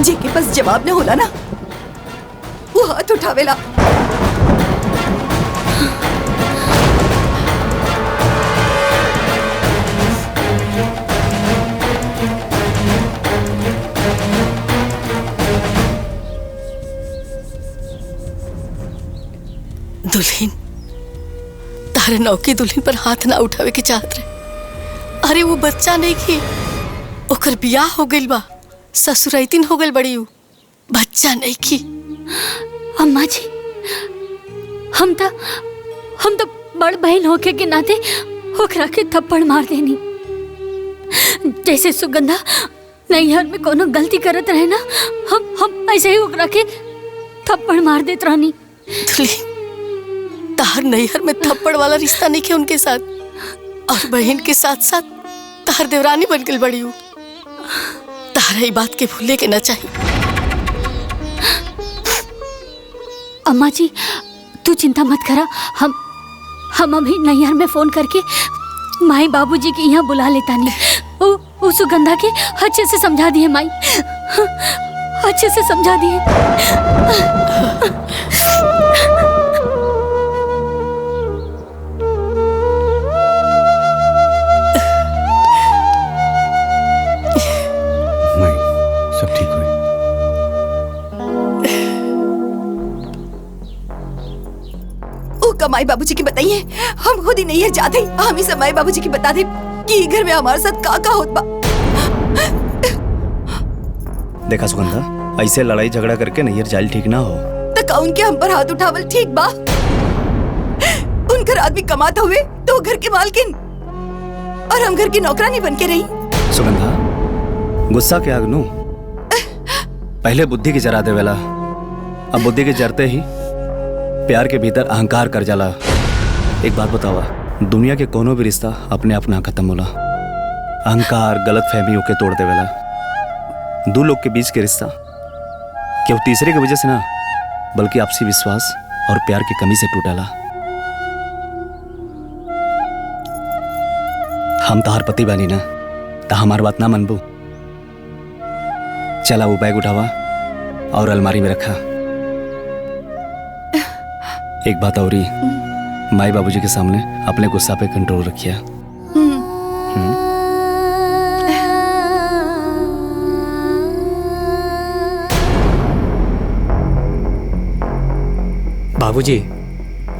जेके पास जवाब न होला ना, वो हाथ उठावेला। दुल्हन, तारे नौकी दुल्हन पर हाथ ना उठावे के चाहत रहे। अरे वो बच्चा नहीं की, ओकर बियाह हो गइल बा, ससुराइतिन हो गइल बड़ी। उ बच्चा नहीं की। अम्मा जी, हम तो बड़ बहन होके के नाते ओकरा के थप्पड़ मार देनी। जैसे सुगंधा नैहर में कोनो गलती करत रहे ना, हम ऐसे ही ओकरा के थप्पड़ मार देत रहनी। दुल्ही, तार नैहर में थप्पड़ वाला रिश्ता नहीं के उनके साथ, और बहन के साथ साथ तार देवरानी बन गई बड़ी हूँ। तारा ये बात के भूले के ना चाहिए। अम्मा जी तू चिंता मत करा, हम अभी नैहर में फोन करके माई बाबूजी के यहाँ बुला लेता नहीं। वो सुगंधा के अच्छे से समझा दिए माई, अच्छे से समझा दिए। सब ठीक हुई। माई बाबूजी की बताइए, हम खुद ही नहीं है जाते, हम ही सब माई बाबूजी की बता दे कि घर में हमारे साथ का होत बा। देखा सुगंधा, ऐसे लड़ाई झगड़ा करके नैहर जाइल ठीक ना हो। तो का उनके हम पर हाथ उठावल ठीक बा? उनकर आदमी कमाता हुए तो घर के मालकिन और हम घर की नौकरानी बन के रही। सुगंधा, गुस्सा के आग नू पहले बुद्धि की जरा देवेला, अब बुद्धि के जरते ही प्यार के भीतर अहंकार कर जाला। एक बात बतावा, दुनिया के कोनो भी रिश्ता अपने आप ना खत्म होला, अहंकार गलत फहमी होके तोड़ देवेला। दो लोग के बीच के रिश्ता केवल तीसरे की वजह से ना, बल्कि आपसी विश्वास और प्यार की कमी से टूटाला। हम तहार पति बानी ना, तो हमार बात ना मनबू। चला वो बैग उठावा और अलमारी में रखा। एक बात और ही, माई बाबूजी के सामने अपने गुस्सा पे कंट्रोल रखिया। बाबूजी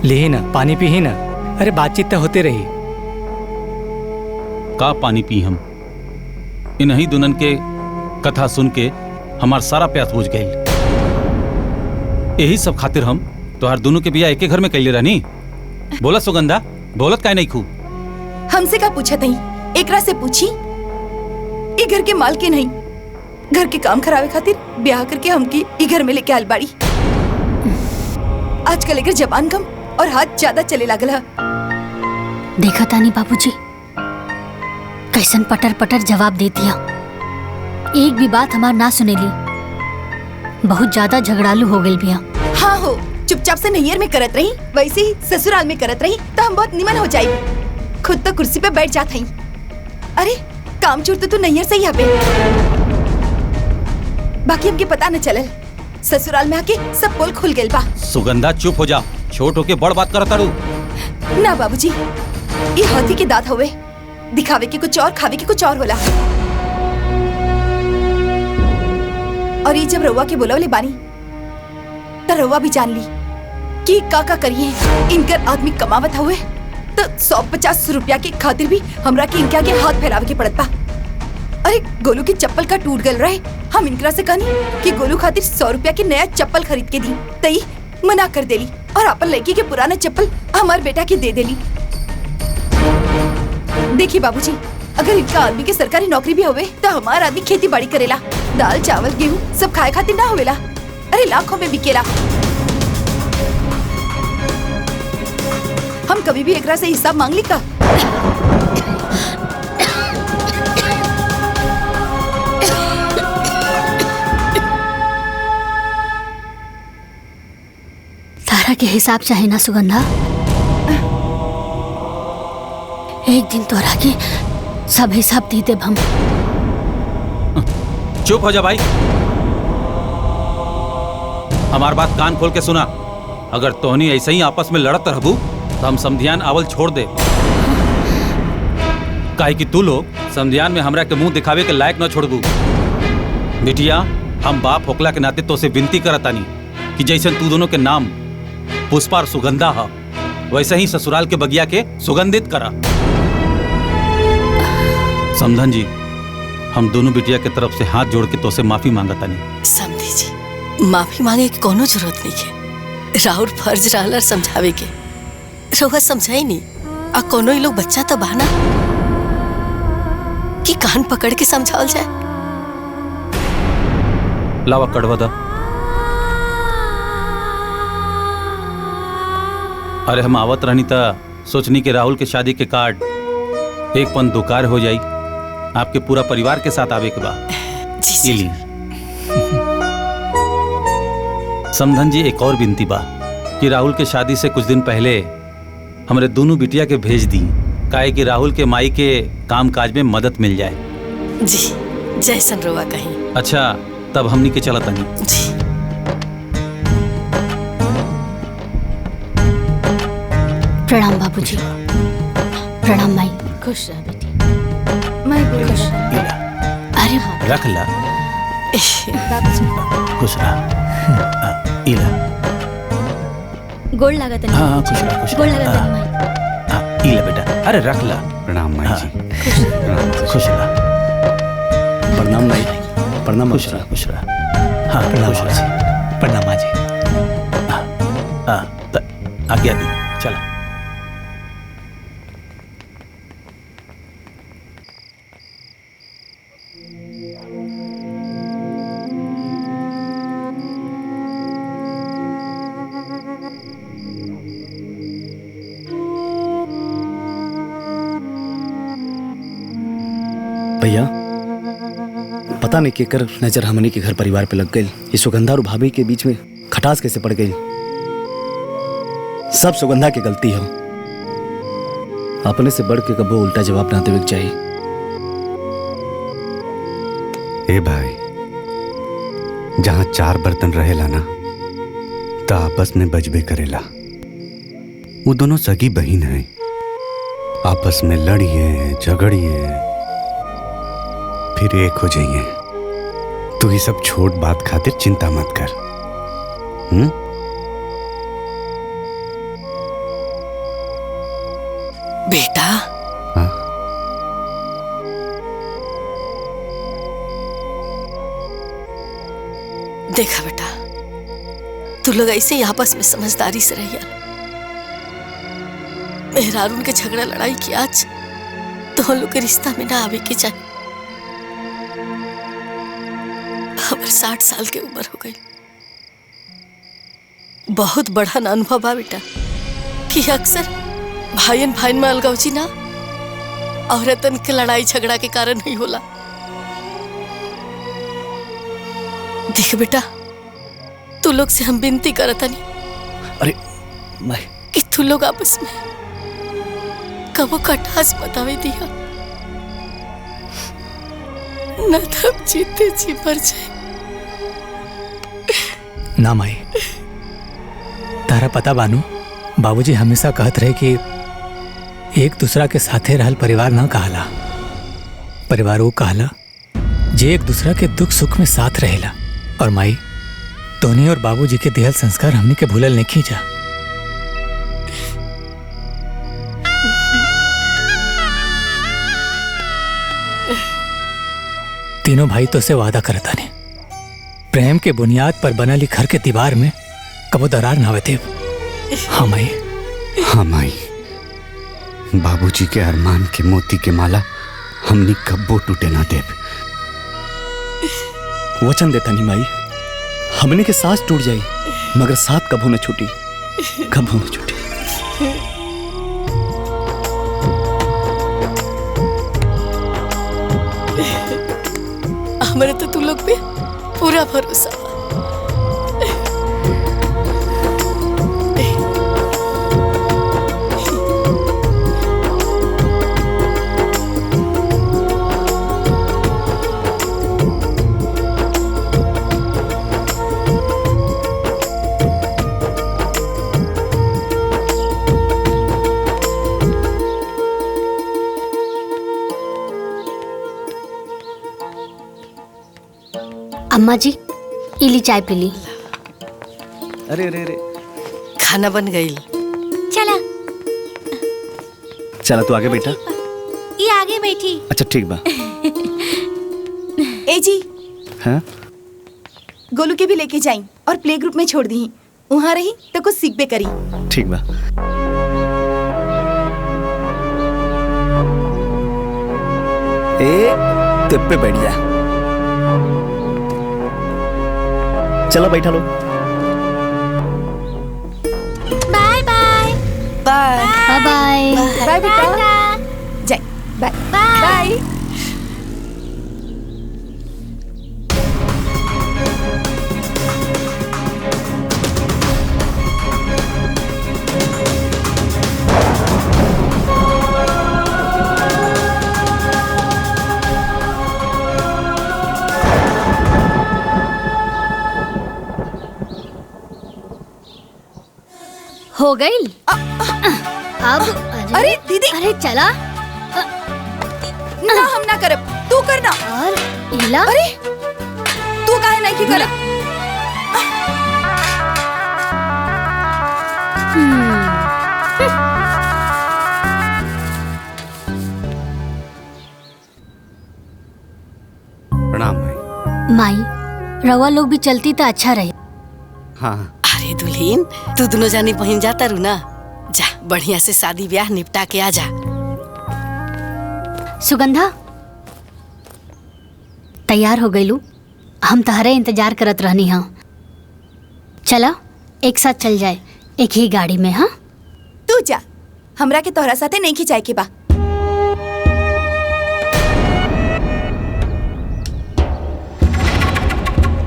ली ना, पानी पी ही ना। अरे बातचीत तो होते रही। का पानी पी हम? इन्हीं दुल्हन के कथा सुन के हमार सारा प्यास बुझ गई। यही सब खातिर हम तोहार दोनों के बिया एक घर में कैले रहनी। बोला सुगंधा, बोलत काहे नहीं खू? हमसे का पूछा नहीं, एकरा से पूछी। ई घर के माल के नहीं, घर के काम करावे खातिर ब्याह करके हमकी ई घर में लेके आल बाड़ी। आजकल एकर जबान कम और हाथ ज्यादा चले लागल है। देखा तानी बाबूजी कैसन पटर पटर जवाब दे दिया, एक भी बात हमार ना सुनेली। बहुत ज्यादा झगड़ालू हो गई बिया। हाँ हो, चुपचाप से नैहर में करत रही, वैसे ही ससुराल में करत रही तो हम बहुत निमन हो जाई। खुद तो कुर्सी पे बैठ जात हई। अरे काम चोर तो तू नैहर से ही हबे, बाकी हमके पता न चलल। ससुराल में आके सब पोल खुल गइल बा। सुगंधा चुप हो जा, छोट होके बड़ बात करत तारू। ना बाबूजी, ये हाथी के दांत हुए, दिखावे के कुछ और खावे के कुछ और होला। और ये जब रउआ के बोलवले बानी तो रउआ भी जान ली कि का करिए। इनकर आदमी कमावत हुए तो 150 रुपया के खातिर भी हमरा के इनके आगे हाथ फैलावे के पड़त बा। अरे गोलू की चप्पल का टूट गल रहे, हम इनकरा से कहनी कि गोलू खातिर 100 रुपया की नया चप्पल खरीद के दी, तई मना कर देली और अपन लड़की के पुराना चप्पल हमार बेटा के दे देली। देखिए बाबूजी, अगर इनका आदमी के सरकारी नौकरी भी होवे तो हमार आदमी खेती बाड़ी करेला, दाल चावल गेहूं सब खाए खातिर ना होवेला। अरे लाखों में बिकेला। हम कभी भी एकरा से हिसाब मांग ली का? तारा के हिसाब चाहे ना सुगंधा, एक दिन तोरा के सब हिसाब दे देब हम। चुप हो जा भाई, हमार बात कान खोल के सुना। अगर तोहनी ऐसे ही आपस में लड़त रहबू तो हम समधियान आवल छोड़ दे। काहे कि तू लोग समधियान में हमरा के मुंह दिखावे के लायक न छोड़बू। बिटिया, हम बाप होकला के नाते तो से विनती करतानी कि जैसे तू दोनों के नाम पुष्पा और सुगंधा है, वैसे ही ससुराल के बगिया के सुगंधित करा। समधन जी, हम दोनों बिटिया के तरफ से हाथ जोड़ के तो से माफी मांगतानी। समधी जी, माफी मांगे की कोनो जरूरत नहीं है। राउर फर्ज रहला समझावे के, रउआ समझाई नहीं। आ कोनो ही लोग बच्चा तो बहाना कि कान पकड़ के समझावल जाए। लावा कड़वा दा। अरे हम आवत रहनी था, सोचनी के राहुल के शादी के कार्ड एक पन दुकार हो जाई, आपके पूरा परिवार के साथ आवे के बाद। जी। समधन जी, एक और विनती बा कि राहुल के शादी से कुछ दिन पहले हमारे दोनों बिटिया के भेज दी, काहे कि राहुल के माई के काम काज में मदद मिल जाए। जी, जैसन रोवा कहीं। अच्छा, तब हमनी के चलत तनी। जी। प्रणाम बाबूजी। प्रणाम माई। खुश रह बेटी। माई खुश रह। अरे हाँ। रख ला। खुश रह। इला। गोड़ लागत नहीं। हाँ, खुश रह, खुश रह। गोड़ लागत नहीं माई। इला बेटा, अरे रख ला। प्रणाम माई जी। खुश रह। प्रणाम माई। प्रणाम। खुश रह, खुश रह। हाँ, प्रणाम खुश माँ रह। जी। प्रणाम माँ जी। आज्ञा दी, चला। भैया, पता नहीं केकर नजर हमनी के घर परिवार पे लग गई। ये सुगंधा और भाभी के बीच में खटास कैसे पड़ गई? सब सुगंधा की गलती हो। अपने से बढ़ के कबो उल्टा जवाब ना देवे के चाहिए। ए भाई, जहां चार बर्तन रहेला ना, तो आपस में बजबे करेला। वो दोनों सगी बहन हैं, आपस में लड़िए झगड़िए फिर एक हो जाइए। तू ये सब छोट बात खातिर चिंता मत कर। बेटा। हाँ? देखा बेटा, तू लोग ऐसे ही आपस में समझदारी से रहिए। मेहरारून के झगड़ा लड़ाई की आज तो हम लोग के रिश्ता में ना आवे के चाहिए। हमारे 60 साल के उम्र हो गई। बहुत बड़ा ना अनुभव बा बेटा कि अक्सर भाईन भाईन में अलगावची ना औरतन के लड़ाई झगड़ा के कारण नहीं होला। देख बेटा, तू लोग से हम विनती करता नहीं। अरे मैं कि तू लोग आपस में कबो खटास बतावे दिया, न तब जीते जी मर जाए। ना माई, तारा पता बानू, बाबूजी हमेशा कहत रहे कि एक दूसरा के साथे रहल परिवार ना कहला। परिवार वो कहला जे एक दूसरा के दुख सुख में साथ रहेला। और माई, तोनी और बाबूजी के दिहल संस्कार हमनी के भूलल नहीं खींचा। तीनों भाई तो से वादा करता ने, प्रेम के बुनियाद पर बनली घर के दीवार में कबो दरार ना आवे। हाँ माई। हाँ माई, बाबूजी के अरमान के मोती के माला हमनी कब्बो टूटे ना देव। वचन देता नहीं माई, हमने के सांस टूट जाई मगर साथ कबो न छूटी, कबो न छूटी। हमारे तो तू लोग पे पूरा भरोसा। अम्मा जी, इली चाय पी ली। अरे अरे अरे, खाना बन गई। चला चला तू आगे बेटा। ये आगे बैठी। अच्छा ठीक बा। ए जी, हाँ? गोलू के भी लेके जाई और प्ले ग्रुप में छोड़ दी। वहाँ रही तो कुछ सीखबे करी। ठीक बा। ए, तुम पे बैठ जा। चलो बैठा लो। Bye bye bye bye bye बेटा। जय बाय बाय। हो गई अब अरे दीदी, अरे चला ना हम ना करब, तू करना। और इला अरे तू काहे नहीं की करब? प्रणाम भाई। माई रवा लोग भी चलती तो अच्छा रहे। हाँ अरे दुल्हीन, तू दोनों जानी बहन जाता रू ना, जा बढ़िया से शादी ब्याह निपटा के आ जा। सुगंधा तैयार हो गईलू, हम तहरे इंतजार करत रहनी हाँ। चला एक साथ चल जाए एक ही गाड़ी में। हाँ तू जा, हमरा के तोहरा साथे नहीं खिंचाए के बा।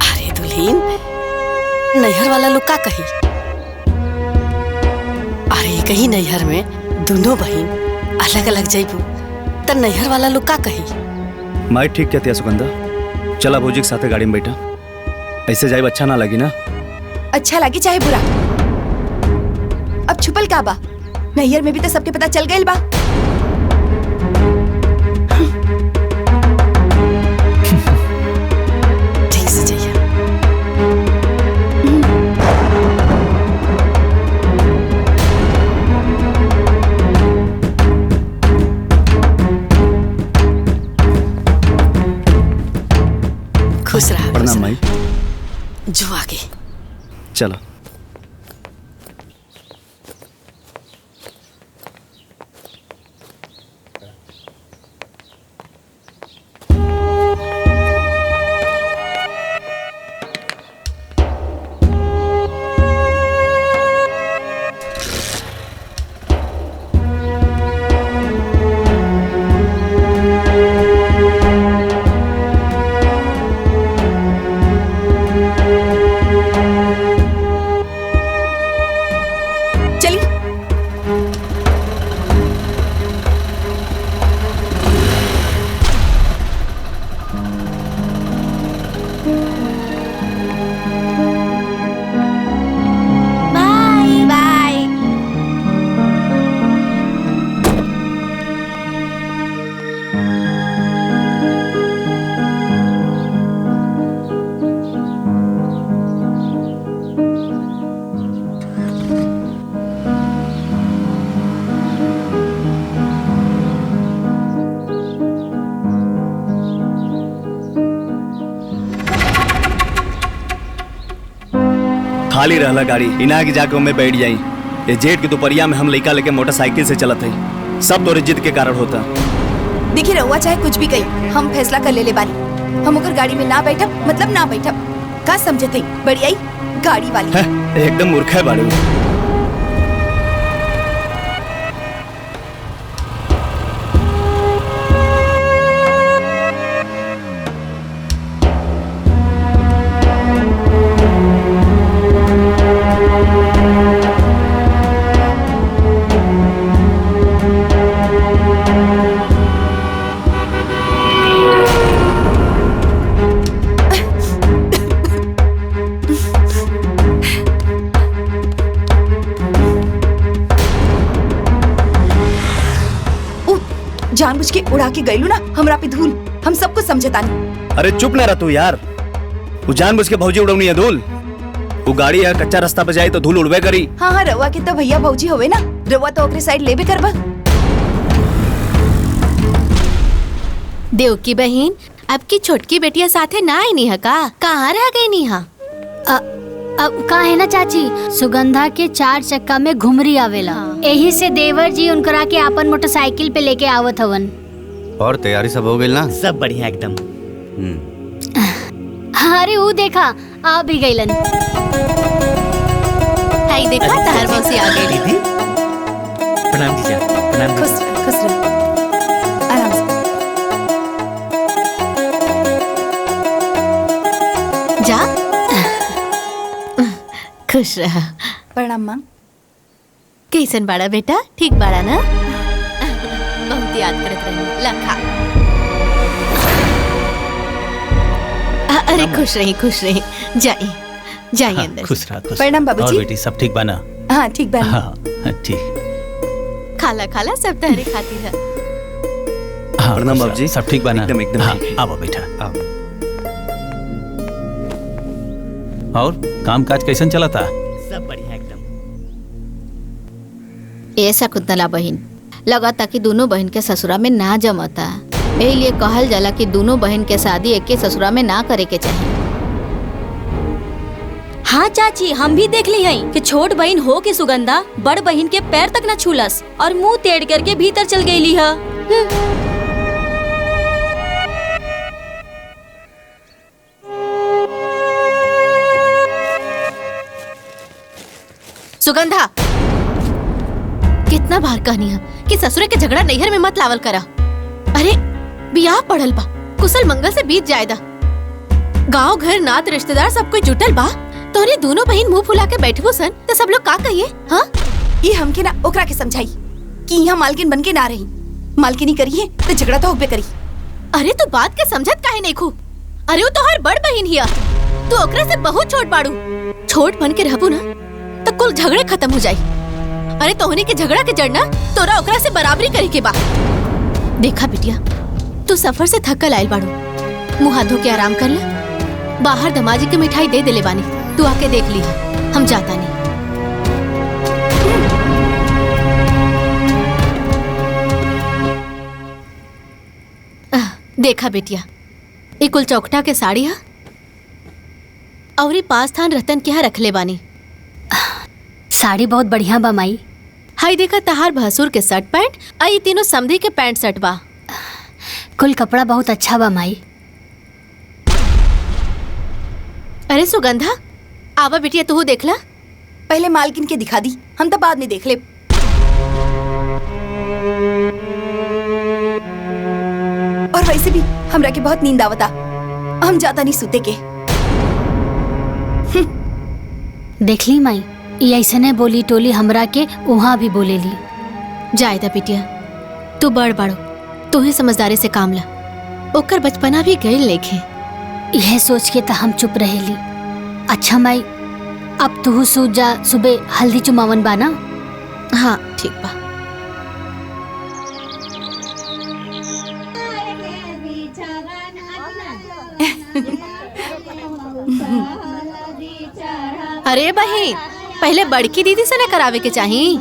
अरे दुल्हीन, नैहर वाला लोग का कही? अरे कहीं नैहर में दोनों बहन अलग अलग जाइबू त नैहर वाला लोग का कही? माई ठीक कहती है सुगंधा, चला भौजी के साथे गाड़ी में बैठा। ऐसे जाइब अच्छा ना लगी ना। अच्छा लगी चाहे बुरा, अब छुपल का बा? नैहर में भी तो सबके पता चल गइल बा। ठीक से जाइए। खुश रहा। प्रणाम माई। जो आगे चलो। खाली रहला गाड़ी, इना के जाके मैं बैठ जाई। ये जेठ की दोपहरिया में हम लड़का लेके मोटरसाइकिल से चलत है, सब तोरे जिद के कारण होता। देखिए रहुआ चाहे कुछ भी कही, हम फैसला कर ले बानी। हम ओकर गाड़ी में ना बैठब मतलब ना बैठब। का समझते बड़ी आई गाड़ी वाली है, एकदम मूर्ख है बाड़ू। जानबूझ के उड़ा के गईलू ना हमरा पे धूल, हम सब कुछ समझतानी। अरे चुप ना रह तू यार, वो जानबूझ के भौजी उड़वनी है धूल। वो गाड़ी है कच्चा रास्ता पे जाए तो धूल उड़वे करी। हाँ हाँ रवा के तो भैया भौजी होवे ना, रवा तो ओकरे साइड लेबे करबा। देव की बहन, अब की छोटकी बेटिया साथे ना आई नी है का? कहाँ रह गई नी हा? अब का है ना चाची, सुगंधा के 4 चक्का में घुमरी आवेला, यही से देवर जी उनकरा के अपन मोटरसाइकिल पे लेके आवत हवन। और तैयारी सब हो गई ना? सब बढ़िया एकदम। हाँ अरे वो देखा आ भी गईलन। हाय देखा तार मौसी आ गई। दीदी प्रणाम जीजा, प्रणाम। खुश रह आराम से जा। खुश रहा। प्रणाम माँ। कैसन बाड़ा बेटा? ठीक बाड़ा ना? बहुत याद करत रही लखा। अरे खुश रही जाइए जाइए हाँ, अंदर। खुश रहा खुश। प्रणाम बाबूजी। और बेटी सब ठीक बना? हाँ ठीक बा। हाँ ठीक। खाला सब तहरे खाती है। हाँ, प्रणाम खुश रहा, बाबूजी। सब ठीक बना? एकदम हाँ, ठीक है। आओ बेटा आओ। और काम काज कैसन चला था? सब बढ़िया एकदम। ऐसा कुतला बहन लगाता कि दोनों बहन के ससुरा में ना जमता। यही लिए कहल जाला कि दोनों बहन के शादी एक के ससुरा में ना करे के चाहिए। हाँ चाची, हम भी देख ली हैं कि छोट बहन हो के सुगंधा बड़ बहन के पैर तक न छूलस और मुंह टेढ़ करके भीतर चल गई है। सुगंधा, कितना बार कहनी है कि ससुरे के झगड़ा नैहर में मत लावल करा। अरे बियाह पड़ल बा, कुशल मंगल से बीत जाएदा। गांव घर नात रिश्तेदार सब कोई जुटल बा, तोहरे दोनों बहन मुंह फुला के बैठबो सन तो सब लोग का कहिए? हाँ, ये हमके ना ओकरा के समझाई कि यहाँ मालकिन बन के ना रही। मालकिनी करिए तो झगड़ा तो होबे करी। अरे तू बात के समझत काहे नहीं खू? अरे वो तोहर बड़ बहन हिया, तू ओकरा से बहुत छोट बाड़ू। छोट बन के रहबू ना तो कुल झगड़े खत्म हो जाई। अरे तोहनी के झगड़ा के जड़ना तोरा ओकरा से बराबरी करे के बा। देखा बिटिया, तू सफर से थकल आयल बाड़ू, मुंह हाथ धो के आराम कर ले। बाहर दमाजी के मिठाई दे देले बानी, तू आके देख ली। हम जाता नहीं। देखा बेटिया, ये कुल चौकटा के साड़ी है और ये पास थान रतन के यहाँ रखले बानी। साड़ी बहुत बढ़िया बा माई। हाय देखा तहार भसुर के शर्ट पैंट और ये तीनों समधी के पैंट शर्ट बा। कुल कपड़ा बहुत अच्छा बा माई। अरे सुगंधा, आवा बिटिया तू देख ला। पहले मालकिन के दिखा दी, हम तो बाद में देख ले। और वैसे भी हमरा के बहुत नींद आवता, हम जाता नहीं सुते के। देख ली माई, ये ऐसने बोली टोली हमरा के वहाँ भी बोलेली। जायदा बिटिया, तू बड़ बाड़ो, तू ही समझदारी से काम ला। ओकर बचपना भी गई लेखे। यह सोच के तो हम चुप रहेली। अच्छा माई, अब तू सूझ जा, सुबह हल्दी चुमावन बाना। हाँ ठीक बा। अरे बही, पहले बड़की दीदी से न करावे के चाहिए।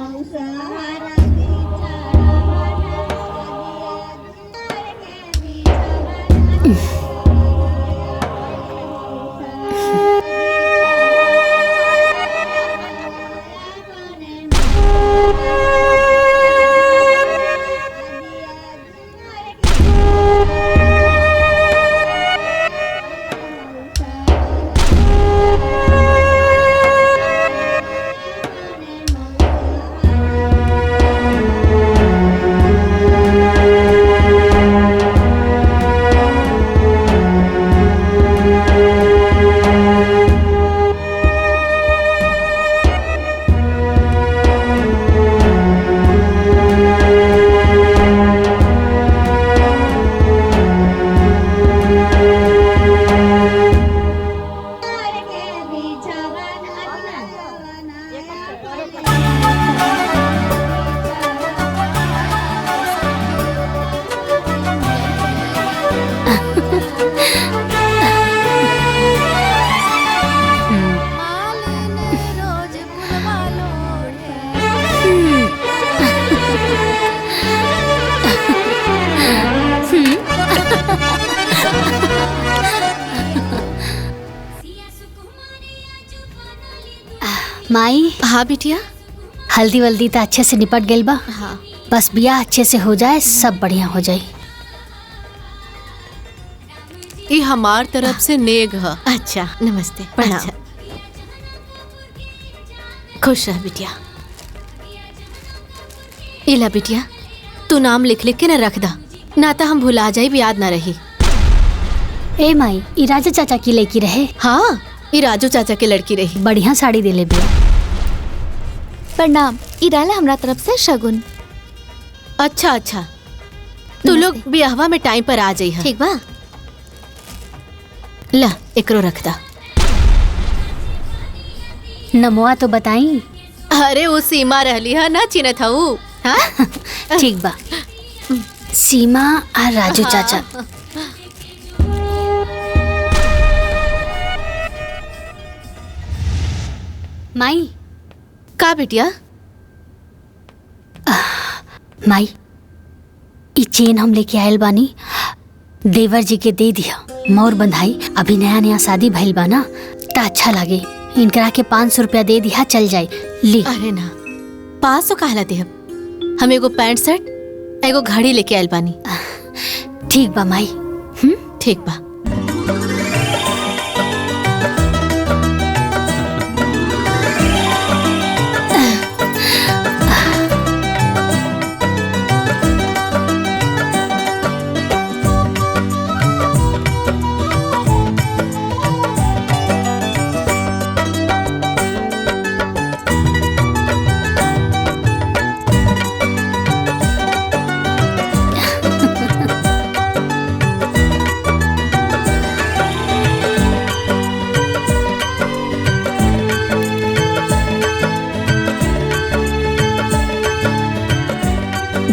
माई। हाँ बिटिया। हल्दी वल्दी तो अच्छे से निपट गई बा। हाँ। बस ब्याह अच्छे से हो जाए, सब बढ़िया हो जाए। ये हमार तरफ से नेग है। अच्छा नमस्ते। प्रणाम। अच्छा। खुश रह बिटिया। इला बिटिया, तू नाम लिख लिख के न रख दा, ना तो हम भुला जाई भी याद ना रही। ए माई, ई राजा चाचा की लड़की रहे। हाँ, ये राजू चाचा की लड़की रही। बढ़िया साड़ी देले बिया। प्रणाम। इराला हमरा तरफ से शगुन। अच्छा अच्छा, तू लोग ब्याहवा में टाइम पर आ जाइए। ठीक बा। ला एकरो रख दा। नमोआ तो बताई। अरे वो सीमा रहली है ना, चिन्हत हूँ। हाँ ठीक बा। सीमा और राजू चाचा। माई। का बिटिया? माई, ई चेन हम लेके आयल बानी, देवर जी के दे दिया। मोर बंधाई, अभी नया नया शादी भइल बा ना, त अच्छा लागे। इनकरा के 500 रुपया दे दिया, चल जाए ली। अरे ना, 500 कहला देहब। हम एगो पैंट शर्ट एगो घड़ी लेके आयल बानी। ठीक बा माई। ठीक बा।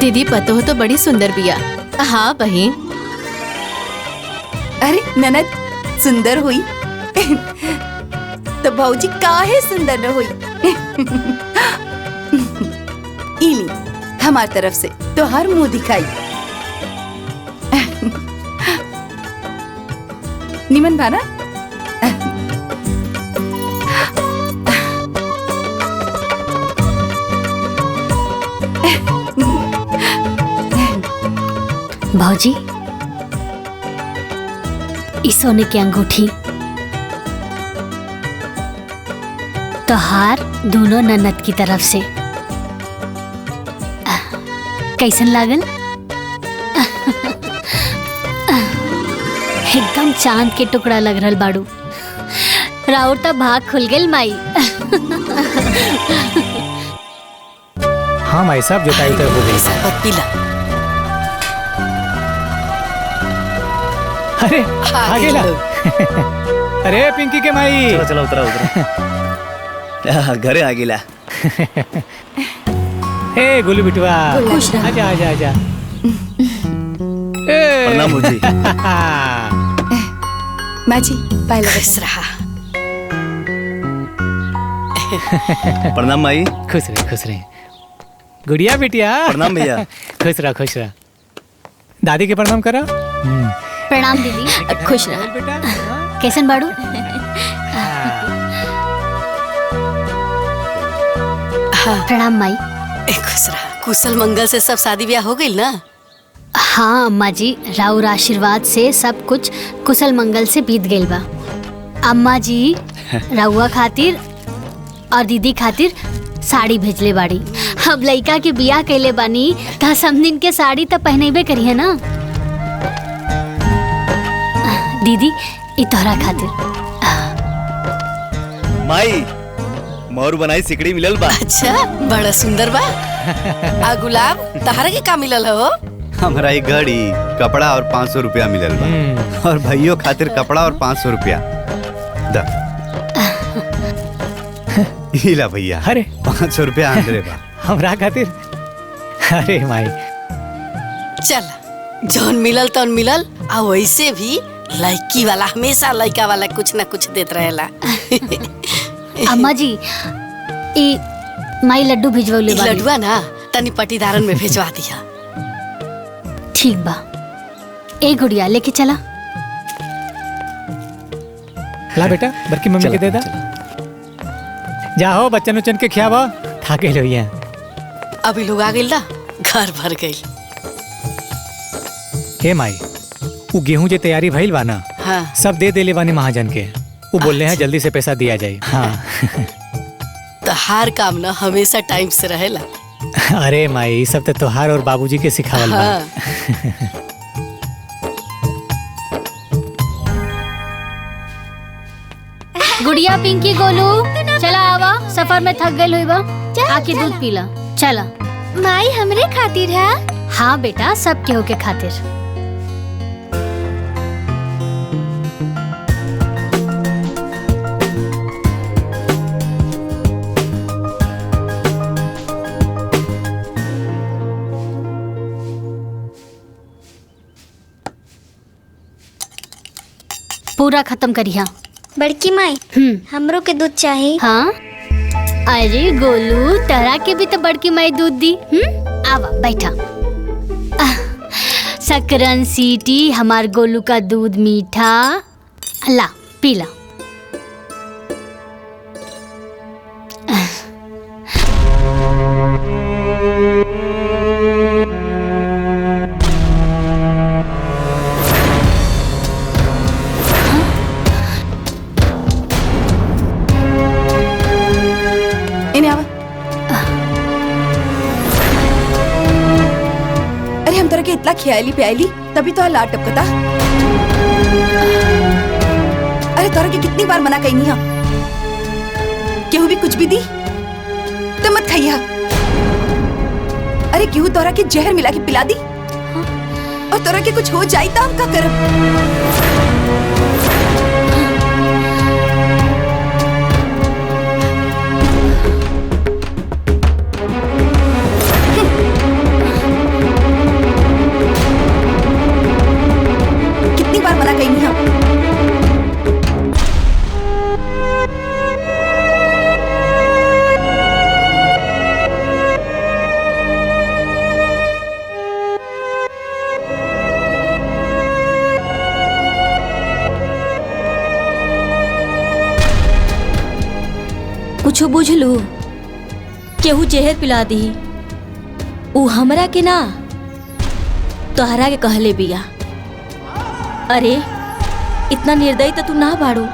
दीदी पतो हो तो बड़ी सुंदर बिया। हाँ बहन। अरे ननद सुंदर हुई तो भौजी काहे सुंदर न हुई। इली हमार तरफ से तो हर मुंह दिखाई। निमन भाना। भौजी, इस सोने की अंगूठी तोहार दोनों ननद की तरफ से। कैसन लागल? एकदम चांद के टुकड़ा लग रहल बाड़ू। राउर तो भाग खुल गेल माई। हाँ माई साहब, जोताई कर हो गई। पीला। अरे आ गेला। अरे पिंकी के माई। चलो चलो उतरा उतरा। घरे आ गेला। ए गुल्लू बिटवा, आजा आजा आजा। प्रणाम मुझी। माँ जी पायल रहा। प्रणाम माई। खुश रहे खुश रहे। गुड़िया बिटिया। प्रणाम भैया। खुश रहा खुश रहा। दादी के प्रणाम करा। प्रणाम दीदी। खुश रह बेटा। कैसन बाड़ू? प्रणाम माई। खुश रहा। कुशल मंगल से सब शादी ब्याह हो गई ना? हाँ अम्मा जी, राउर आशीर्वाद से सब कुछ कुशल मंगल से बीत गइल बा। अम्मा जी रउआ खातिर और दीदी खातिर साड़ी भेजले बाड़ी। अब लइका के बियाह कैले बानी त समदिन के साड़ी तो पहनेबे करी है ना। दीदी ई तोहरा खातिर। माई मोर बनाई सिकड़ी मिलल बा। अच्छा बड़ा सुंदर बा। आ गुलाब तहरा के का मिलल हो? हमारा एक घड़ी कपड़ा और 500 रुपया मिलल बा। और भाइयों खातिर कपड़ा और 500 रुपया दा। हिला भैया। अरे 500 रुपया आंदरे बा। हमरा खातिर। अरे माई चल जौन मिलल तौन मिलल। आ वैसे भी लड़की वाला हमेशा लड़का वाला कुछ ना कुछ देत रहेला। अम्मा जी ई माई लड्डू भिजवले बाड़ी। लड्डुआ ना तनी पटीदारन में भेजवा दिया। ठीक बा। ए गुड़िया लेके चला। ला बेटा, बड़की मम्मी के दे दा। जाओ बच्चन उच्चन के खियावा, था के लो ये। अभी लोग आ गइल ना, घर भर गइल। हे माई, वो गेहूं जे तैयारी भइल बा ना, हाँ सब दे देले बानी महाजन के। वो बोल रहे हैं जल्दी से पैसा दिया जाए। हाँ तो हर काम ना हमेशा टाइम से रहेला। अरे माई सब तो तोहार और बाबूजी के सिखावल बा। हाँ। गुड़िया पिंकी गोलू चला आवा, सफर में थक गई हुई बा, आके दूध पीला। चला माई हमरे खातिर है। हाँ बेटा, सब केहू के खातिर। पूरा खत्म करिया। बड़की माई हमरो के दूध चाहिए। हाँ अरे गोलू, तरा के भी तो बड़की माई दूध दी। आवा बैठा। सकरन सीटी, हमार गोलू का दूध मीठा। ला पीला। अरे हम तरह के इतना खियाली पियाली तभी तो लाट टपकता। अरे तोरा के कितनी बार मना कही नहीं, केहू भी कुछ भी दी तो मत खाइया। अरे केहू तोरा के जहर मिला के पिला दी और तोरा के कुछ हो जाए तो हम का करब? कितनी बार मना कही नहीं हम? कुछ बुझ लू, केहू जहर पिला दी, ऊ हमरा के ना तोहरा के कहले बिया। अरे इतना निर्दयी तो तू ना बाड़ू,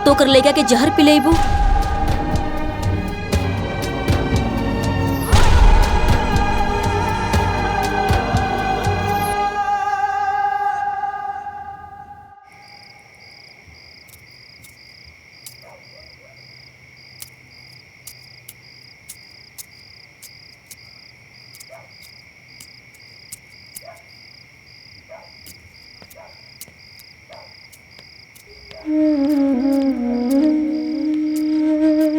तो कर लेगा के जहर पिलेबू।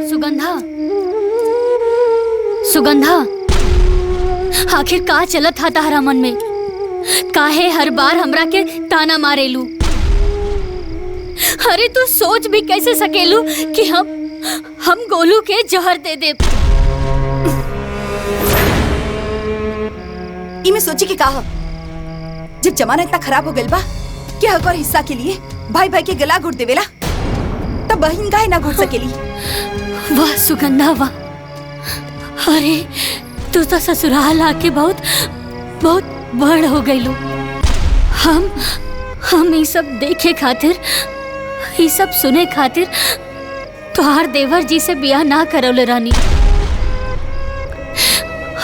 सुगंधा, सुगंधा, आखिर का चलत था तारा मन में? काहे हर बार हमरा के ताना मारेलू? अरे तू सोच भी कैसे सकेलू कि हम गोलू के जहर दे दे? इमे सोची कि कहा जब जमाना इतना खराब हो गइल बा कि हक और हिस्सा के लिए भाई भाई के गला घुट देवेला, तब बहन काहे ना घुट सकेली? वाह सुगंधा वाह। अरे तू तो ससुराल आके बहुत बहुत बड़ हो गईलू। हम ये सब देखे खातिर, ये सब सुने खातिर तोहार देवर जी से ब्याह ना करौले रानी।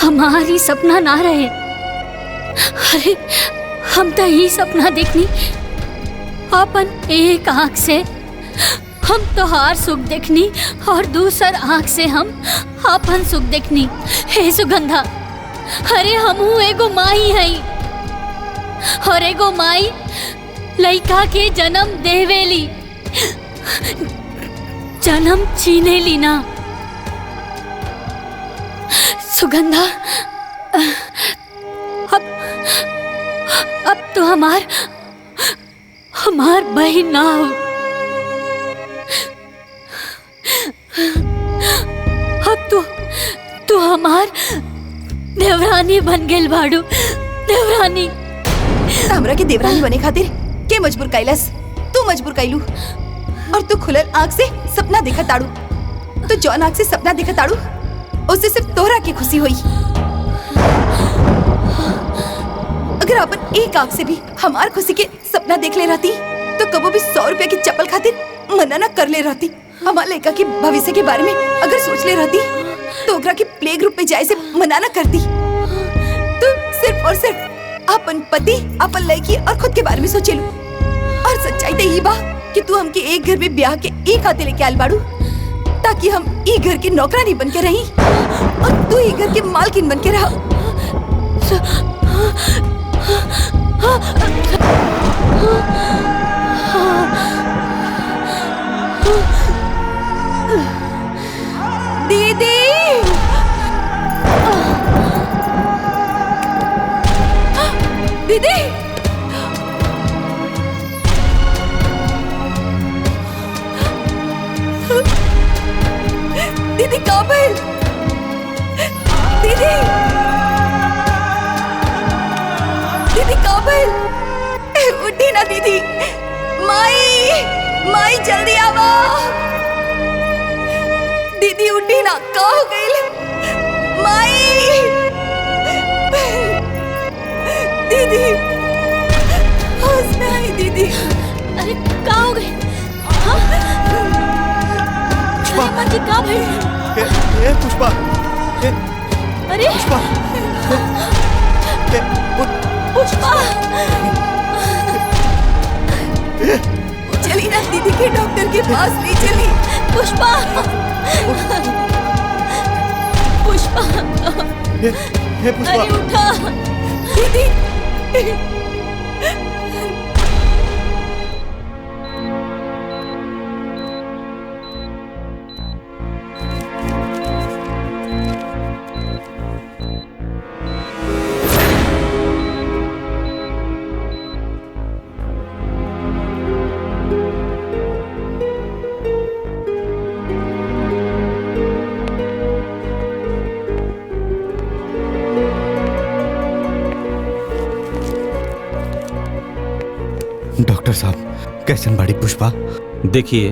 हमारी सपना ना रहे। अरे हम तो यही सपना देखनी अपन एक आँख से हम तोहार सुख देखनी और दूसर आँख से हम अपन सुख देखनी। हे सुगंधा, अरे हमहू एगो माई हई और एगो माई लइका के जन्म देवेली, जन्म छीनेली ना। सुगंधा अब तो हमार बहन ना हो, अब तू हमार देवरानी बन गेल बाड़ू। देवरानी हमरा के देवरानी बने खातिर के मजबूर कैलस? तू मजबूर कैलू और तू खुलल आँख से सपना देखा ताड़ू। तो जौन आँख से सपना देखा ताड़ू उससे सिर्फ तोहरा की खुशी हुई। अगर अपन एक आंख से भी हमार खुशी के सपना देख ले रहती तो कबो भी 100 रुपया की चप्पल खातिर मना न कर ले रहती। हमार लड़का के भविष्य के बारे में अगर सोच ले रहती तो ओकरा के प्ले ग्रुप में जाए से मना न करती। तो सिर्फ और सिर्फ अपन पति, अपन लड़की और खुद के बारे में सोचेलू। और सच्चाई तो ये बा कि तू हमके एक घर में ब्याह के एक हाथे लेके आल बाड़ू ताकि हम ई घर के नौकरानी बन के रही और तू ई घर के मालकिन बन के रहा। दीदी दीदी दीदी काबिल दीदी दीदी काबिल उठी ना दीदी। माई माई जल्दी आवो दीदी उठी ना का हो गई माई दीदी होश में आई दीदी। अरे का हो गई? पुष्पा जी का भाई? पुष्पा अरे पुष्पा चली ना दीदी के डॉक्टर के पास नहीं चली। पुष्पा पुष्पा अरे उठा दीदी। डॉक्टर साहब कैसन बाड़ी पुष्पा? देखिए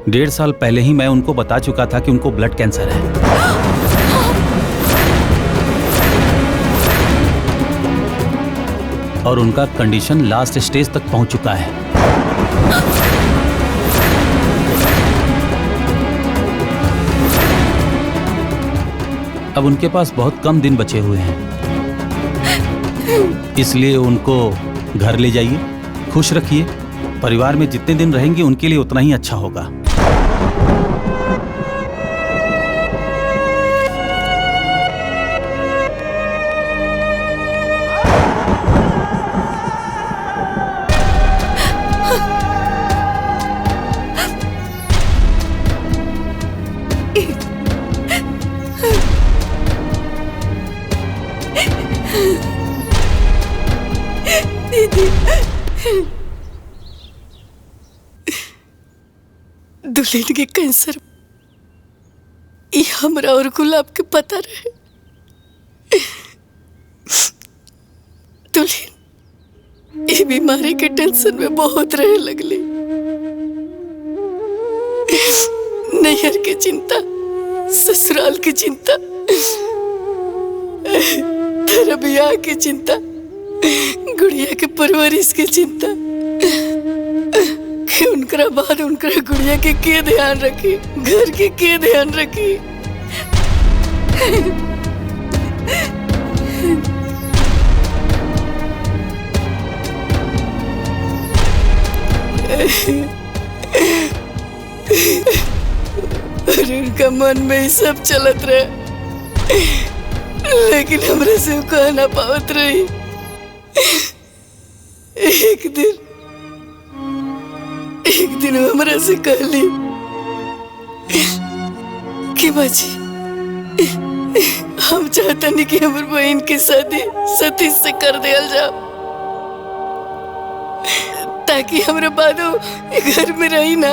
1.5 साल पहले ही मैं उनको बता चुका था कि उनको ब्लड कैंसर है। और उनका कंडीशन लास्ट स्टेज तक पहुंच चुका है। अब उनके पास बहुत कम दिन बचे हुए हैं, इसलिए उनको घर ले जाइए, खुश रखिए। परिवार में जितने दिन रहेंगे उनके लिए उतना ही अच्छा होगा। दुल्हन के कैंसर ये हमरा और गुलाब के पता रहे। दुल्हन ये बीमारी के टेंशन में बहुत रहे लगली। नैहर की चिंता, ससुराल की चिंता, तेरा ब्याह की चिंता, गुड़िया के परवरिश की चिंता कि उनका बाद उनका गुड़िया के ध्यान रखी, घर के ध्यान रखी। और उनका मन में ही सब चलत रहे, लेकिन हमरे से कह ना पावत रही। एक दिन हमरा से कहली कि बाजी हम चाहते नहीं कि हमारी बहन की शादी सतीश से कर दिया जाओ, ताकि हमारे बाद घर में रही ना,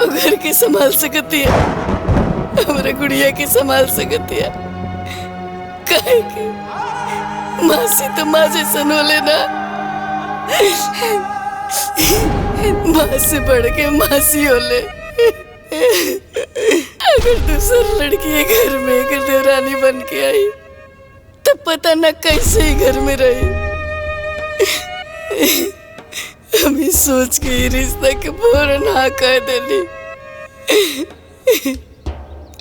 घर के संभाल सकती है, हमारे गुड़िया के संभाल सकती है। काहे कि मासी तो माँ जैसा हो लेना, माँ से बढ़ के मासी हो ले। अगर दूसरी लड़की घर में अगर देवरानी बन के आई तो पता न कैसे ही घर में रही। हम सोच के ही रिश्ता के फौरन हाँ कह देली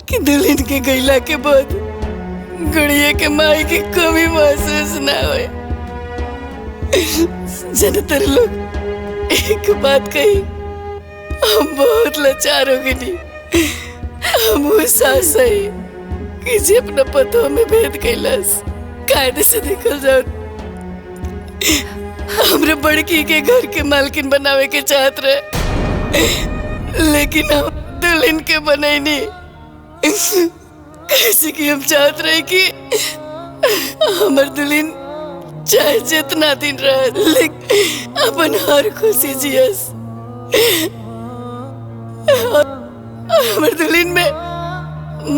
कि दुल्हन के गैला के बाद गुड़िया के माई की कमी महसूस ना होए। ज्यादातर लोग एक बात कही, हम बहुत लाचार हो गई। हम वो सास है कि जे अपना पतों में भेद कैलास कायदे से निकल जाओ। हमरे बड़की के घर के मालकिन बनावे के चाहत रहे, लेकिन हम दुल्हन के बने नहीं। कैसे कि हम चाहत रहे कि हमर दुल्हन चाहे जितना दिन रहे, लेकिन अपन हर खुशी जियस। हमर दुल्हन में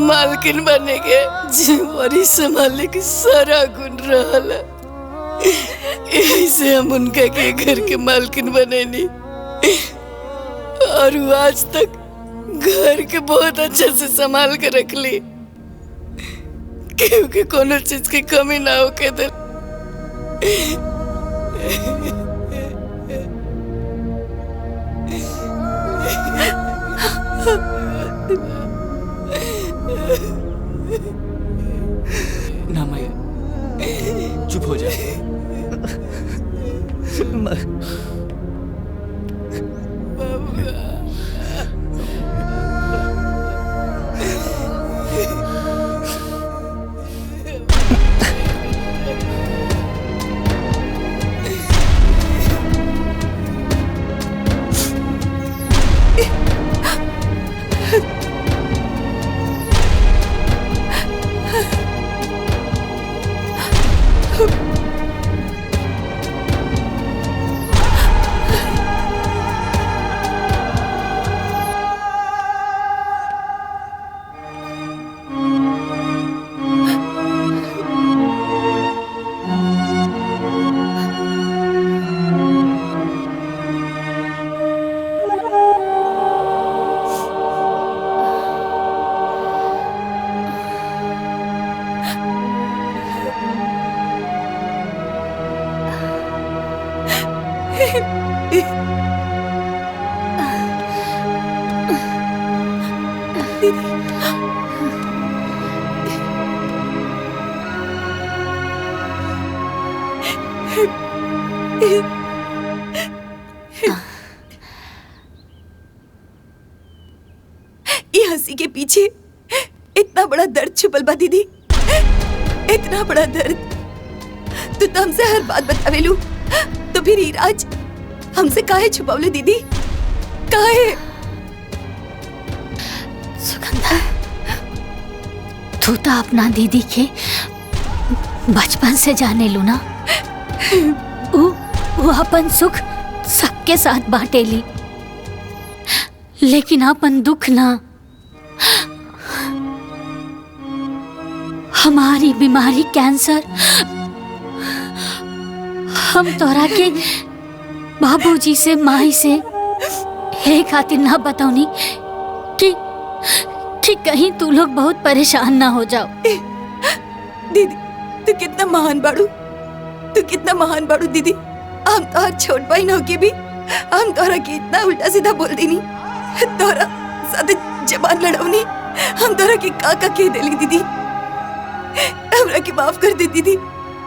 मालकिन बने के जिम्मेवारी संभालने की सारा गुण रहल। ऐसे हम उनका के घर के मालकिन बने नहीं, और वो आज तक घर के बहुत अच्छे से संभाल के रख ली, क्योंकि कोनो चीज की कमी ना हो के दे। ना माया, चुप हो जा। ये हंसी के पीछे इतना बड़ा दर्द छुपल बा दीदी, इतना बड़ा दर्द। तू तो हमसे हर बात बतावेलू, तो फिर ही राज हमसे काहे छुपावले दीदी, काहे? सुगंधा, तू तो अपना दीदी के बचपन से जाने लू ना। वो अपन सुख सबके साथ बांटेली, लेकिन अपन दुख ना। हमारी बीमारी कैंसर, हम तोरा के बाबूजी से माई से हे खातिर ना बताऊनी कि कहीं तू लोग बहुत परेशान ना हो जाओ। दीदी तू कितना महान बाड़ू, तू कितना महान बाड़ू दीदी। हम तो हर छोट बहन होके भी हम तोरा के इतना उल्टा सीधा बोल देनी, तोरा साथे जबान लड़ौनी, हम तोरा के का कह देली दीदी। हमरा के माफ कर दे दीदी,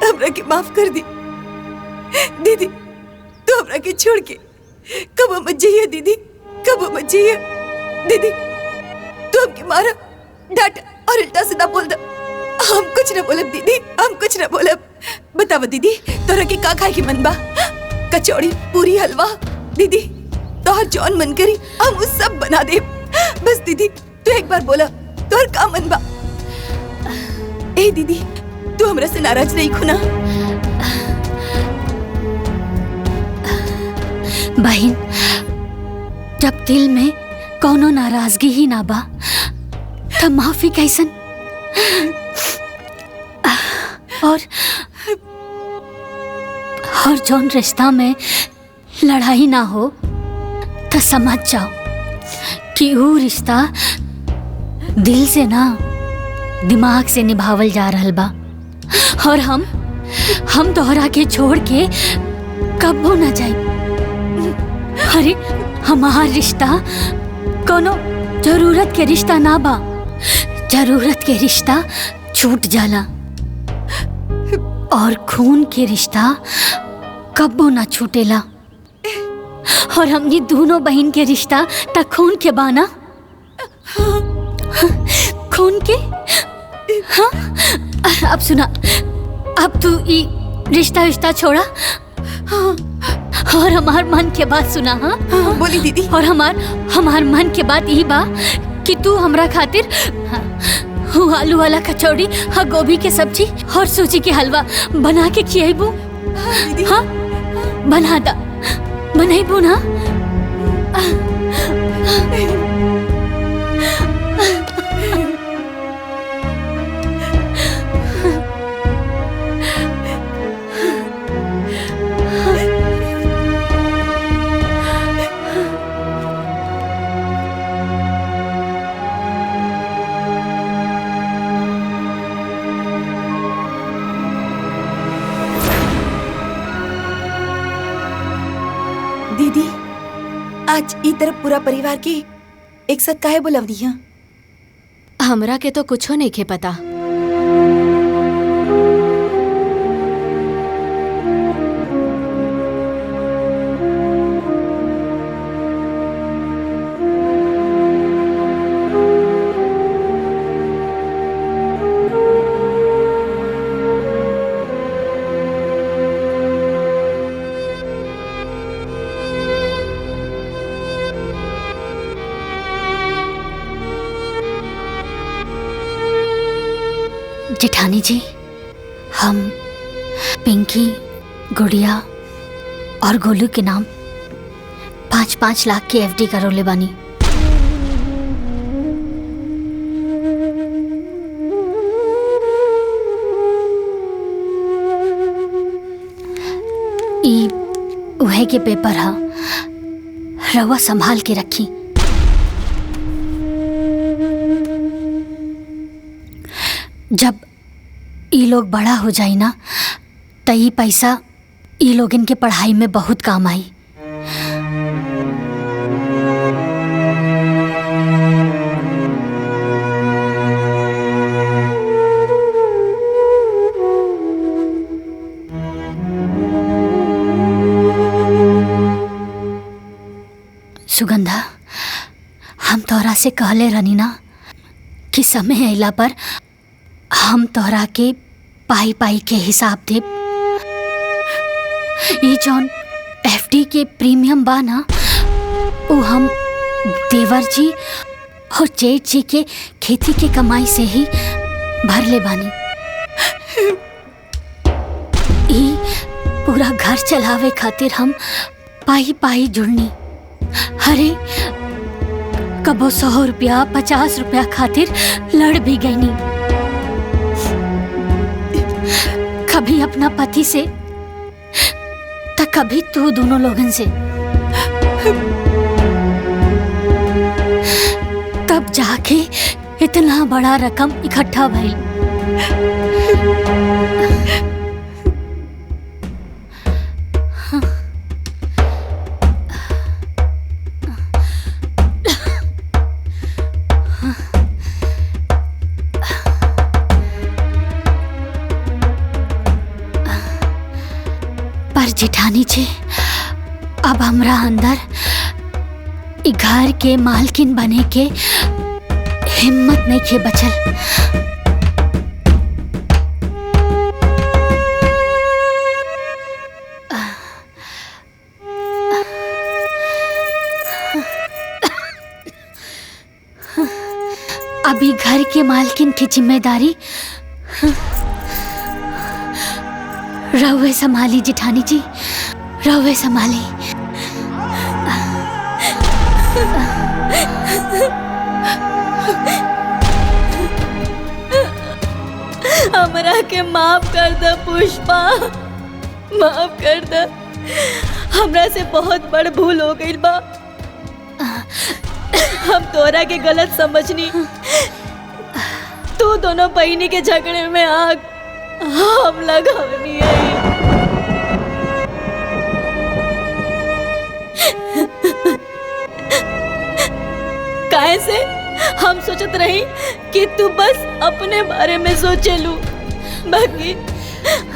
हमरा के माफ कर दे दीदी। तू हमरा के छोड़ के कब मत जाइए दीदी, कब मत जाइए दीदी। तू हमके मारा, डांटा और उल्टा सीधा बोल दे, हम कुछ न बोलब दीदी, हम कुछ न बोलब। बतावा दीदी, तोरा के का खाए के मन बा? कचौड़ी, पूरी, हलवा दीदी, तोहर जौन मन करी हम उस सब बना दे। बस दीदी तू एक बार बोला, तोहर का मन बा? ए दीदी, तू हमरा से नाराज नहीं खुना? बहन, जब दिल में कोनो नाराजगी ही ना बा, तब माफी कैसन? और जौन रिश्ता में लड़ाई ना हो, तो समझ जाओ कि वो रिश्ता दिल से ना दिमाग से निभावल जा रहल बा। और हम तोहरा के छोड़ के कबो ना जाई। अरे हमार रिश्ता कोनो जरूरत के रिश्ता ना बा। जरूरत के रिश्ता छूट जाला और खून के रिश्ता कबो ना छूटेला। और हमनी दोनों बहन के रिश्ता त खून के बाना। खून के। हाँ अब सुना, अब तू ई रिश्ता छोड़ा और हमार मन के बात सुना। हाँ बोली दीदी। और हमार मन के बात ई बा कि तू हमरा खातिर आलू वाला कचौड़ी, हाँ गोभी के सब्जी और सूजी के हलवा बना के खियाबू। हाँ बना दा, बनाइबू ना। दीदी आज ई तरफ पूरा परिवार के एक साथ काहे बुलाव दिया? हमरा के तो कुछो नहीं खे पता। जेठानी जी, हम पिंकी, गुड़िया और गोलू के नाम 5-5 लाख की एफडी करोले बानी। ई उहे के पेपर हा, रवा संभाल के रखी। जब ई लोग बड़ा हो जाई ना त ई पैसा ई लोग इनके पढ़ाई में बहुत काम आई। सुगंधा, हम तोहरा से कहले रहनी ना कि समय अइला पर हम तोहरा के पाई पाई के हिसाब दे। ये जौन एफडी के प्रीमियम बा ना, वो हम देवर जी और जेठ जी के खेती के कमाई से ही भर ले बानी। ई पूरा घर चलावे खातिर हम पाई पाई जुड़नी। अरे कबो 100 रुपया 50 रुपया खातिर लड़ भी गई नी। कभी अपना पति से तो कभी तू दोनों लोगन से। तब जाके इतना बड़ा रकम इकट्ठा भई। पर जेठानी जी, अब हमरा अंदर इ घर के मालकिन बने के हिम्मत नहीं के बचल। अभी घर के मालकिन की जिम्मेदारी रहुए संभाली जेठानी जी, रहुए संभाली। हमरा के माफ कर दे पुष्पा, माफ कर दे। हमरा से बहुत बड़ भूल हो गई बा। हम तोरा के गलत समझनी। तू दोनों बहिनी के झगड़े में आग हम लगावनी है। काहे से हम सोचत रही कि तू बस अपने बारे में सोचेलू,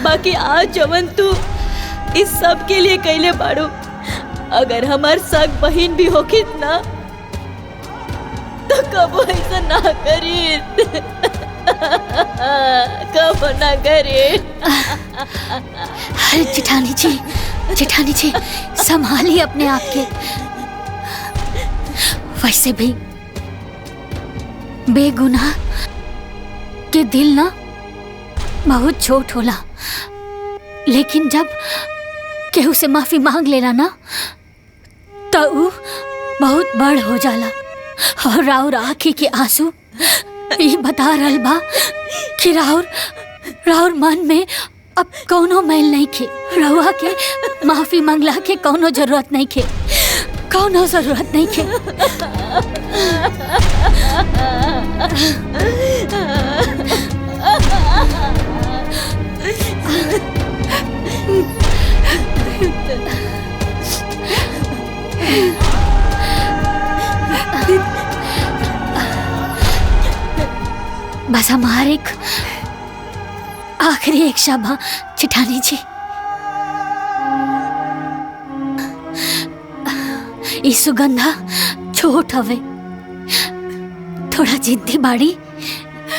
बाकी आज जवन तू इस सब के लिए कैले बाड़ू, अगर हमार सग बहन भी होखी ना तो कबो ऐसा ना करी, कबो ना करे। अरे जेठानी जी संभालिए अपने आप के। वैसे भी बेगुनाह के दिल ना बहुत छोट होला, लेकिन जब केहू से माफी मांग लेला ना तो ऊ बहुत बड़ हो जाला। और राउर आँखी के आंसू ये बता रहल बा कि राउर मन में अब कौनो मैल नहीं खे। रउआ के माफी मांगला के कौनो जरूरत नहीं खे, कौनो जरूरत नहीं खे। बस हमारे आखिरी एक शब्द जेठानी जी, ई सुगंधा छोट हवे, थोड़ा जिद्दी बाड़ी,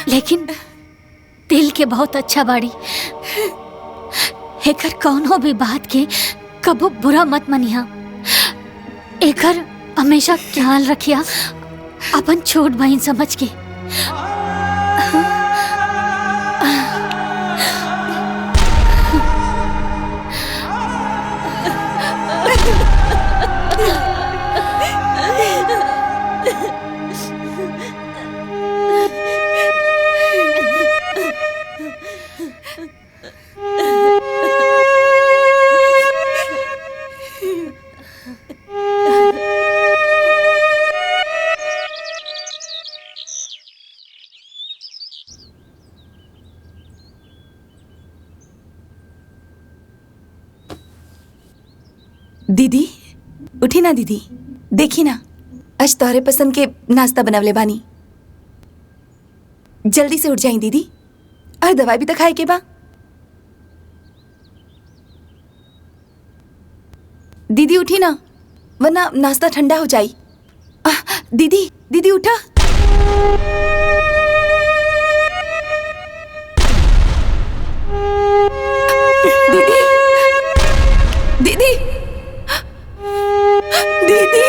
लेकिन दिल के बहुत अच्छा बाड़ी। एकर कौनो भी बात के कबो बुरा मत मनिया, एकर हमेशा ख्याल रखिया अपन छोट बहन समझ के। दीदी उठी ना, दीदी देखी ना, आज तोहरे पसंद के नाश्ता बनवले बानी। जल्दी से उठ जाई दीदी, और दवाई भी तो खाए के बा। दीदी उठी ना, वरना नाश्ता ठंडा हो जाई। दीदी दीदी उठा। दीदी दीदी दीदी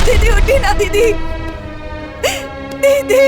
दीदी उठी ना, दीदी दीदी।